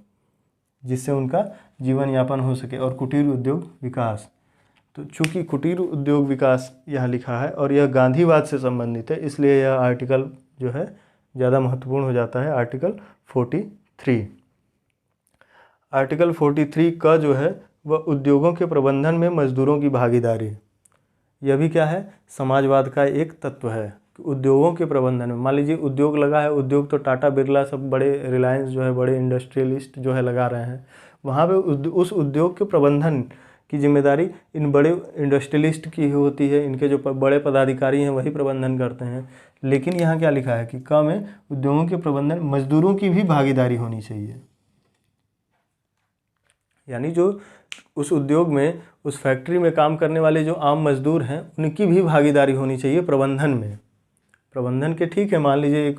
जिससे उनका जीवन यापन हो सके। और कुटीर उद्योग विकास, तो चूंकि कुटीर उद्योग विकास यहाँ लिखा है और यह गांधीवाद से संबंधित है, इसलिए यह आर्टिकल जो है ज़्यादा महत्वपूर्ण हो जाता है, आर्टिकल 43। आर्टिकल 43 का जो है वह उद्योगों के प्रबंधन में मजदूरों की भागीदारी। यह भी क्या है, समाजवाद का एक तत्व है। उद्योगों के प्रबंधन में, मान लीजिए उद्योग लगा है, उद्योग तो टाटा बिरला सब बड़े, रिलायंस जो है बड़े इंडस्ट्रियलिस्ट जो है लगा रहे हैं, वहाँ पे उस उद्योग के प्रबंधन की जिम्मेदारी इन बड़े इंडस्ट्रियलिस्ट की होती है। इनके जो बड़े पदाधिकारी हैं वही प्रबंधन करते हैं। लेकिन यहाँ क्या लिखा है कि क में उद्योगों के प्रबंधन मजदूरों की भी भागीदारी होनी चाहिए, यानी जो उस उद्योग में, उस फैक्ट्री में काम करने वाले जो आम मजदूर हैं उनकी भी भागीदारी होनी चाहिए प्रबंधन में। प्रबंधन के ठीक है, मान लीजिए एक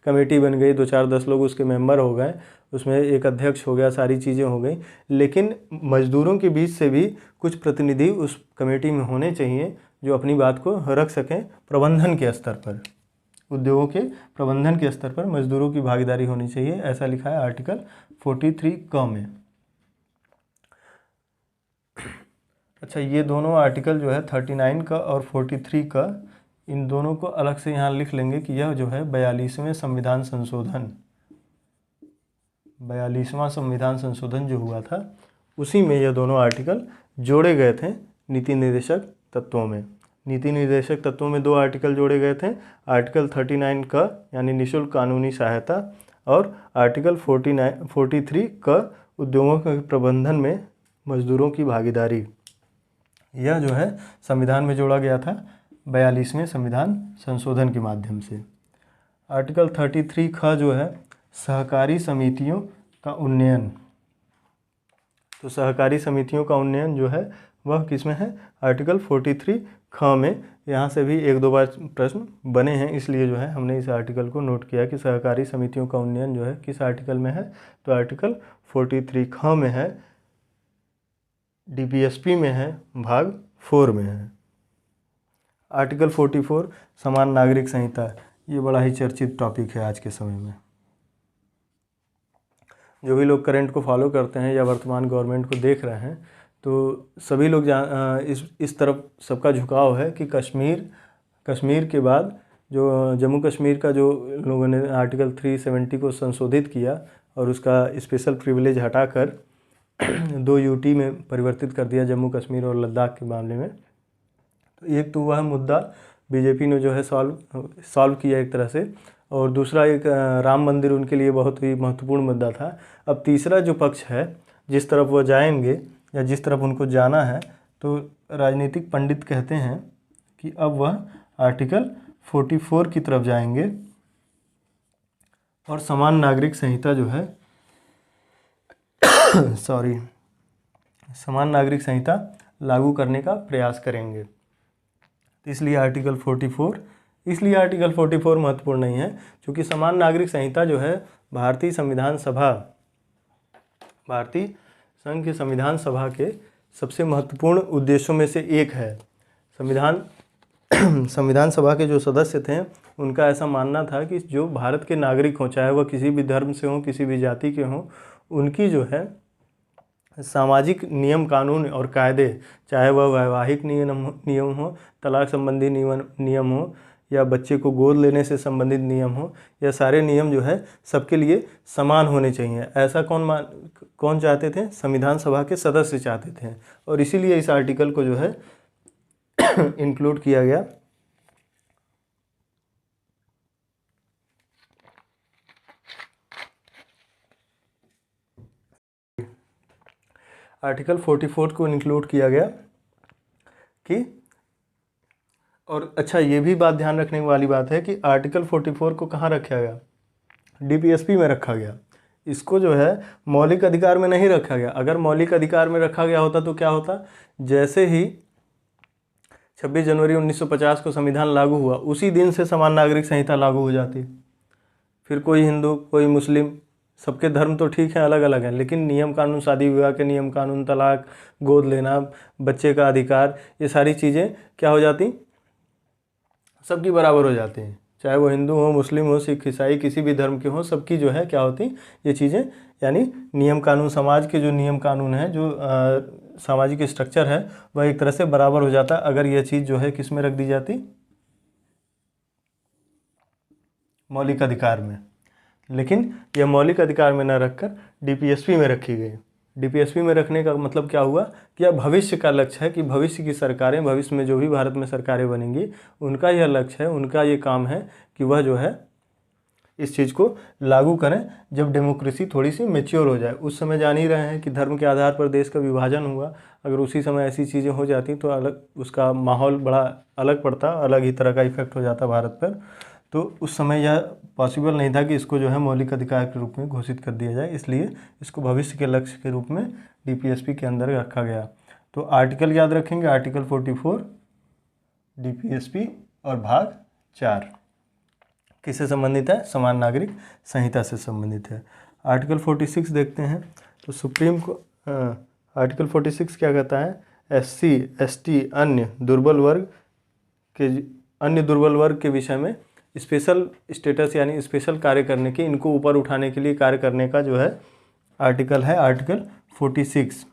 कमेटी बन गई, 2-4-10 लोग उसके मेंबर हो गए, उसमें एक अध्यक्ष हो गया, सारी चीज़ें हो गई, लेकिन मजदूरों के बीच से भी कुछ प्रतिनिधि उस कमेटी में होने चाहिए जो अपनी बात को रख सकें प्रबंधन के स्तर पर। उद्योगों के प्रबंधन के स्तर पर मजदूरों की भागीदारी होनी चाहिए, ऐसा लिखा है आर्टिकल 43 क में। अच्छा, ये दोनों आर्टिकल जो है 39 का और 43 का, इन दोनों को अलग से यहाँ लिख लेंगे कि यह जो है 42वें संविधान संशोधन, 42वां संविधान संशोधन जो हुआ था उसी में यह दोनों आर्टिकल जोड़े गए थे नीति निर्देशक तत्वों में। नीति निर्देशक तत्वों में 2 आर्टिकल जोड़े गए थे, आर्टिकल 39 का यानी निःशुल्क कानूनी सहायता और आर्टिकल 43 का उद्योगों के प्रबंधन में मजदूरों की भागीदारी। यह जो है संविधान में जोड़ा गया था 42वें संविधान संशोधन के माध्यम से। आर्टिकल 33 का जो है सहकारी समितियों का उन्नयन, तो सहकारी समितियों का उन्नयन जो है वह किसमें है, आर्टिकल 43 ख में। यहाँ से भी 1-2 बार प्रश्न बने हैं, इसलिए जो है हमने इस आर्टिकल को नोट किया कि सहकारी समितियों का उन्नयन जो है किस आर्टिकल में है, तो आर्टिकल 43 ख में है, DPSP में है, भाग 4 में है। आर्टिकल 44 समान नागरिक संहिता, ये बड़ा ही चर्चित टॉपिक है आज के समय में। जो भी लोग करंट को फॉलो करते हैं या वर्तमान गवर्नमेंट को देख रहे हैं तो सभी लोग इस तरफ सबका झुकाव है कि कश्मीर के बाद जो जम्मू कश्मीर का जो लोगों ने आर्टिकल 370 को संशोधित किया और उसका स्पेशल प्रिविलेज हटाकर 2 यूटी में परिवर्तित कर दिया, जम्मू कश्मीर और लद्दाख के मामले में। तो एक तो वह मुद्दा बीजेपी ने जो है सॉल्व किया एक तरह से, और दूसरा एक राम मंदिर उनके लिए बहुत ही महत्वपूर्ण मुद्दा था। अब तीसरा जो पक्ष है, जिस तरफ वो जाएंगे या जिस तरफ उनको जाना है, तो राजनीतिक पंडित कहते हैं कि अब वह आर्टिकल 44 की तरफ जाएंगे और समान नागरिक संहिता जो है समान नागरिक संहिता लागू करने का प्रयास करेंगे। इसलिए आर्टिकल 44 महत्वपूर्ण नहीं है, क्योंकि समान नागरिक संहिता जो है भारतीय संघ की संविधान सभा के सबसे महत्वपूर्ण उद्देश्यों में से एक है। संविधान सभा के जो सदस्य थे उनका ऐसा मानना था कि जो भारत के नागरिक हों, चाहे वह किसी भी धर्म से हों, किसी भी जाति के हों, उनकी जो है सामाजिक नियम कानून और कायदे, चाहे वह वैवाहिक नियम हो, तलाक संबंधी नियम हो, या बच्चे को गोद लेने से संबंधित नियम हो, यह सारे नियम जो है सबके लिए समान होने चाहिए। ऐसा कौन चाहते थे? संविधान सभा के सदस्य चाहते थे, और इसीलिए इस आर्टिकल को जो है इंक्लूड किया गया। आर्टिकल 44 को इंक्लूड किया गया कि, और अच्छा ये भी बात ध्यान रखने वाली बात है कि आर्टिकल 44 को कहाँ रखा गया? DPSP में रखा गया। इसको जो है मौलिक अधिकार में नहीं रखा गया। अगर मौलिक अधिकार में रखा गया होता तो क्या होता? जैसे ही 26 जनवरी 1950 को संविधान लागू हुआ, उसी दिन से समान नागरिक संहिता लागू हो जाती। फिर कोई हिंदू, कोई मुस्लिम, सबके धर्म तो ठीक है, अलग अलग हैं, लेकिन नियम कानून, शादी विवाह के नियम कानून, तलाक, गोद लेना, बच्चे का अधिकार, ये सारी चीज़ें क्या हो जाती? सबकी बराबर हो जाती हैं। चाहे वो हिंदू हो, मुस्लिम हो, सिख, ईसाई, किसी भी धर्म के हो, सबकी जो है क्या होती ये चीज़ें, यानी नियम कानून, समाज के जो नियम कानून हैं, जो सामाजिक स्ट्रक्चर है, वह एक तरह से बराबर हो जाता अगर यह चीज़ जो है किस में रख दी जाती? मौलिक अधिकार में। लेकिन यह मौलिक अधिकार में न रखकर DPSP में रखी गई। DPSP में रखने का मतलब क्या हुआ कि यह भविष्य का लक्ष्य है कि भविष्य की सरकारें, भविष्य में जो भी भारत में सरकारें बनेंगी, उनका यह लक्ष्य है, उनका ये काम है कि वह जो है इस चीज़ को लागू करें जब डेमोक्रेसी थोड़ी सी मैच्योर हो जाए। उस समय जान ही रहे हैं कि धर्म के आधार पर देश का विभाजन हुआ। अगर उसी समय ऐसी चीज़ें हो जाती तो अलग, उसका माहौल बड़ा अलग पड़ता, अलग ही तरह का इफेक्ट हो जाता भारत पर। तो उस समय यह पॉसिबल नहीं था कि इसको जो है मौलिक अधिकार के रूप में घोषित कर दिया जाए, इसलिए इसको भविष्य के लक्ष्य के रूप में डीपीएसपी के अंदर रखा गया। तो आर्टिकल याद रखेंगे, आर्टिकल 44 डीपीएसपी और भाग 4 किससे संबंधित है? समान नागरिक संहिता से संबंधित है। आर्टिकल 46 देखते हैं। तो सुप्रीम को आर्टिकल 46 क्या कहता है? SC ST अन्य दुर्बल वर्ग के विषय में स्पेशल स्टेटस यानी स्पेशल कार्य करने के, इनको ऊपर उठाने के लिए कार्य करने का जो है आर्टिकल है आर्टिकल 46,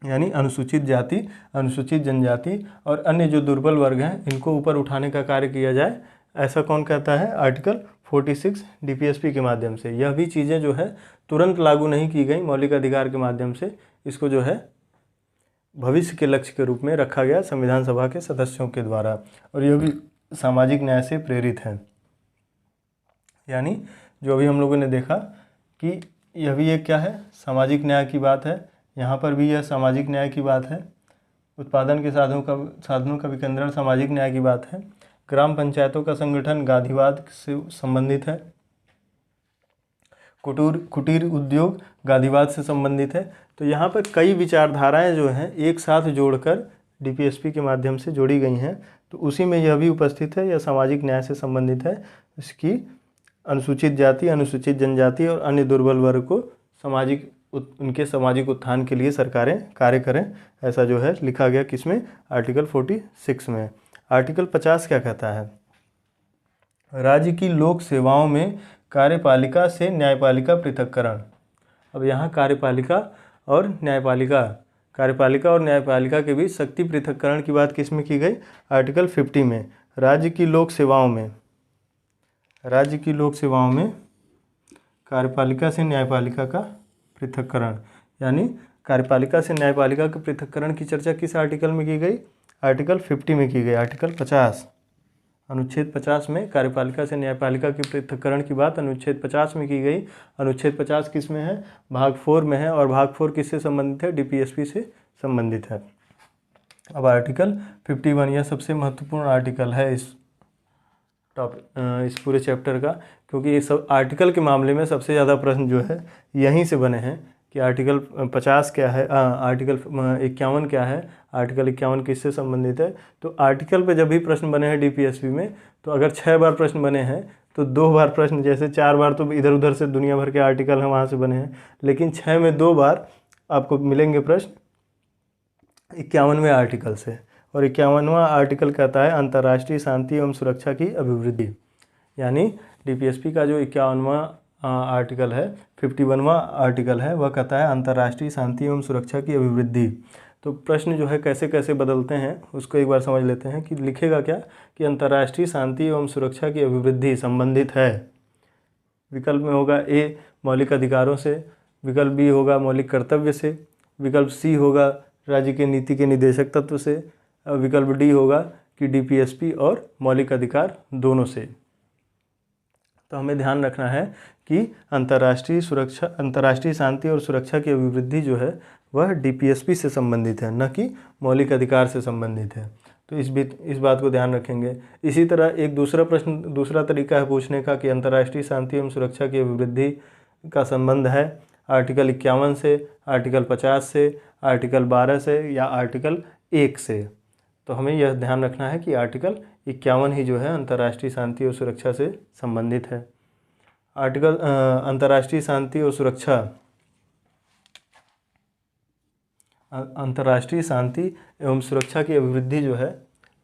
यानी अनुसूचित जाति, अनुसूचित जनजाति और अन्य जो दुर्बल वर्ग हैं इनको ऊपर उठाने का कार्य किया जाए, ऐसा कौन कहता है? आर्टिकल 46 डीपीएसपी के माध्यम से। यह भी चीज़ें जो है तुरंत लागू नहीं की गई, मौलिक अधिकार के माध्यम से इसको जो है भविष्य के लक्ष्य के रूप में रखा गया संविधान सभा के सदस्यों के द्वारा, और यह भी सामाजिक न्याय से प्रेरित है। यानी जो अभी हम लोगों ने देखा कि यह भी एक क्या है? सामाजिक न्याय की बात है। यहाँ पर भी यह सामाजिक न्याय की बात है। उत्पादन के साधनों का विकेंद्रण सामाजिक न्याय की बात है। ग्राम पंचायतों का संगठन गांधीवाद से संबंधित है। कुटीर उद्योग गांधीवाद से संबंधित है। तो यहाँ पर कई विचारधाराएं जो हैं एक साथ जोड़कर डीपीएसपी के माध्यम से जोड़ी गई हैं, तो उसी में यह भी उपस्थित है। यह सामाजिक न्याय से संबंधित है। इसकी अनुसूचित जाति, अनुसूचित जनजाति और अन्य दुर्बल वर्ग को उनके सामाजिक उत्थान के लिए सरकारें कार्य करें, ऐसा जो है लिखा गया किसमें? आर्टिकल 46 में। आर्टिकल 50 क्या कहता है? राज्य की लोक सेवाओं में कार्यपालिका से न्यायपालिका पृथक्करण। अब यहाँ कार्यपालिका और न्यायपालिका के बीच शक्ति पृथक्करण की बात किस में की गई? आर्टिकल 50 में। राज्य की लोक सेवाओं में कार्यपालिका से न्यायपालिका का पृथक्करण, यानी कार्यपालिका से न्यायपालिका के पृथक्करण की चर्चा किस आर्टिकल में की गई? आर्टिकल 50 में की गई। आर्टिकल 50 अनुच्छेद 50 में कार्यपालिका से न्यायपालिका के पृथक्करण की बात अनुच्छेद 50 में की गई। अनुच्छेद 50 किस में है? भाग 4 में है, और भाग 4 किससे संबंधित है? डीपीएसपी से संबंधित है। अब आर्टिकल 51, यह सबसे महत्वपूर्ण आर्टिकल है इस पूरे चैप्टर का, क्योंकि ये सब आर्टिकल के मामले में सबसे ज़्यादा प्रश्न जो है यहीं से बने हैं कि आर्टिकल 50 क्या है, आर्टिकल 51 क्या है, आर्टिकल 51 किससे संबंधित है। तो आर्टिकल पे जब भी प्रश्न बने हैं डीपीएसपी में, तो अगर 6 बार प्रश्न बने हैं तो 2 बार प्रश्न, जैसे 4 बार तो इधर उधर से दुनिया भर के आर्टिकल हैं वहाँ से बने हैं, लेकिन 6 में 2 बार आपको मिलेंगे प्रश्न 51वें आर्टिकल से। और 51वां आर्टिकल कहता है अंतर्राष्ट्रीय शांति एवं सुरक्षा की अभिवृद्धि, यानी डीपीएसपी का जो 51वां आर्टिकल है, 51वां आर्टिकल है, वह कहता है अंतर्राष्ट्रीय शांति एवं सुरक्षा की अभिवृद्धि। तो प्रश्न जो है कैसे कैसे बदलते हैं उसको एक बार समझ लेते हैं कि लिखेगा क्या कि अंतर्राष्ट्रीय शांति एवं सुरक्षा की अभिवृद्धि संबंधित है। विकल्प में होगा ए मौलिक अधिकारों से, विकल्प बी होगा मौलिक कर्तव्य से, विकल्प सी होगा राज्य के नीति के निदेशक तत्व से, विकल्प डी होगा कि डीपीएसपी और मौलिक अधिकार दोनों से। तो हमें ध्यान रखना है कि अंतर्राष्ट्रीय शांति और सुरक्षा की अभिवृद्धि जो है वह डीपीएसपी से संबंधित है, न कि मौलिक अधिकार से संबंधित है। तो इस बात को ध्यान रखेंगे। इसी तरह एक दूसरा तरीका है पूछने का कि अंतर्राष्ट्रीय शांति एवं सुरक्षा की अभिवृद्धि का संबंध है आर्टिकल 51 से, आर्टिकल 50 से, आर्टिकल 12 से या आर्टिकल 1 से। तो हमें यह ध्यान रखना है कि आर्टिकल 51 ही जो है अंतर्राष्ट्रीय शांति और सुरक्षा से संबंधित है। आर्टिकल अंतर्राष्ट्रीय शांति और सुरक्षा, अंतर्राष्ट्रीय शांति एवं सुरक्षा की अभिवृद्धि जो है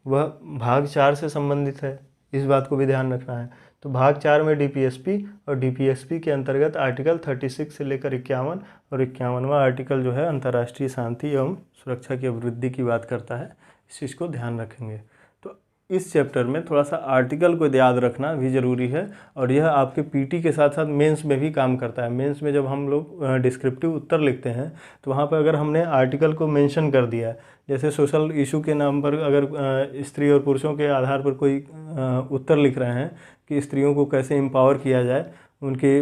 वह भाग 4 से संबंधित है। इस बात को भी ध्यान रखना है। तो भाग 4 में डीपीएसपी और डीपीएसपी के अंतर्गत आर्टिकल 36 से लेकर 51 और 51वां आर्टिकल जो है अंतर्राष्ट्रीय शांति एवं सुरक्षा की अभिवृद्धि की बात करता है। इस चीज़ को ध्यान रखेंगे। तो इस चैप्टर में थोड़ा सा आर्टिकल को याद रखना भी ज़रूरी है, और यह आपके पीटी के साथ साथ मेंस में भी काम करता है। मेंस में जब हम लोग डिस्क्रिप्टिव उत्तर लिखते हैं तो वहाँ पर अगर हमने आर्टिकल को मेंशन कर दिया, जैसे सोशल इशू के नाम पर अगर स्त्री और पुरुषों के आधार पर कोई उत्तर लिख रहे हैं कि स्त्रियों को कैसे एम्पावर किया जाए, उनके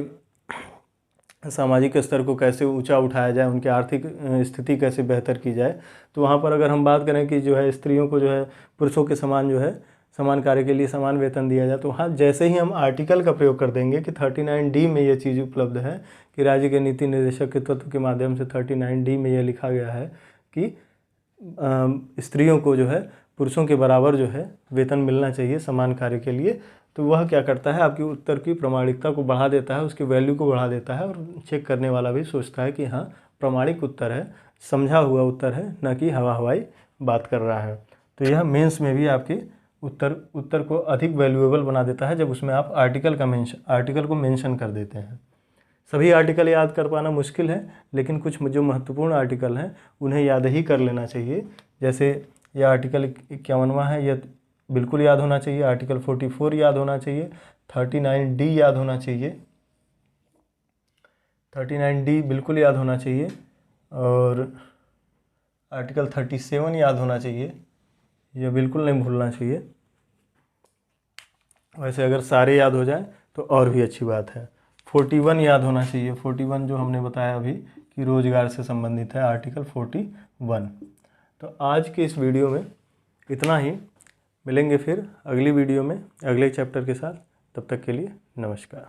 सामाजिक स्तर को कैसे ऊंचा उठाया जाए, उनकी आर्थिक स्थिति कैसे बेहतर की जाए, तो वहाँ पर अगर हम बात करें कि जो है स्त्रियों को जो है पुरुषों के समान जो है समान कार्य के लिए समान वेतन दिया जाए। तो हाँ, जैसे ही हम आर्टिकल का प्रयोग कर देंगे कि 39D में ये चीज़ उपलब्ध है कि राज्य के नीति निर्देशक के तत्व के माध्यम से 39D में ये लिखा गया है कि स्त्रियों को जो है पुरुषों के बराबर जो है वेतन मिलना चाहिए समान कार्य के लिए, तो वह क्या करता है, आपके उत्तर की प्रामाणिकता को बढ़ा देता है, उसकी वैल्यू को बढ़ा देता है, और चेक करने वाला भी सोचता है कि हाँ प्रामाणिक उत्तर है, समझा हुआ उत्तर है, न कि हवा हवाई बात कर रहा है। तो यह मेंस में भी आपके उत्तर को अधिक वैल्यूएबल बना देता है जब उसमें आप आर्टिकल को मेंशन कर देते हैं। सभी आर्टिकल याद कर पाना मुश्किल है, लेकिन कुछ जो महत्वपूर्ण आर्टिकल हैं उन्हें याद ही कर लेना चाहिए। जैसे यह आर्टिकल 51वां है, यह बिल्कुल याद होना चाहिए। आर्टिकल 44 याद होना चाहिए। 39D याद होना चाहिए, 39D बिल्कुल याद होना चाहिए। और आर्टिकल 37 याद होना चाहिए, यह बिल्कुल नहीं भूलना चाहिए। वैसे अगर सारे याद हो जाए तो और भी अच्छी बात है। 41 याद होना चाहिए, 41 जो हमने बताया अभी कि रोजगार से संबंधित है, आर्टिकल 41। तो आज के इस वीडियो में इतना ही। मिलेंगे फिर अगली वीडियो में अगले चैप्टर के साथ। तब तक के लिए नमस्कार।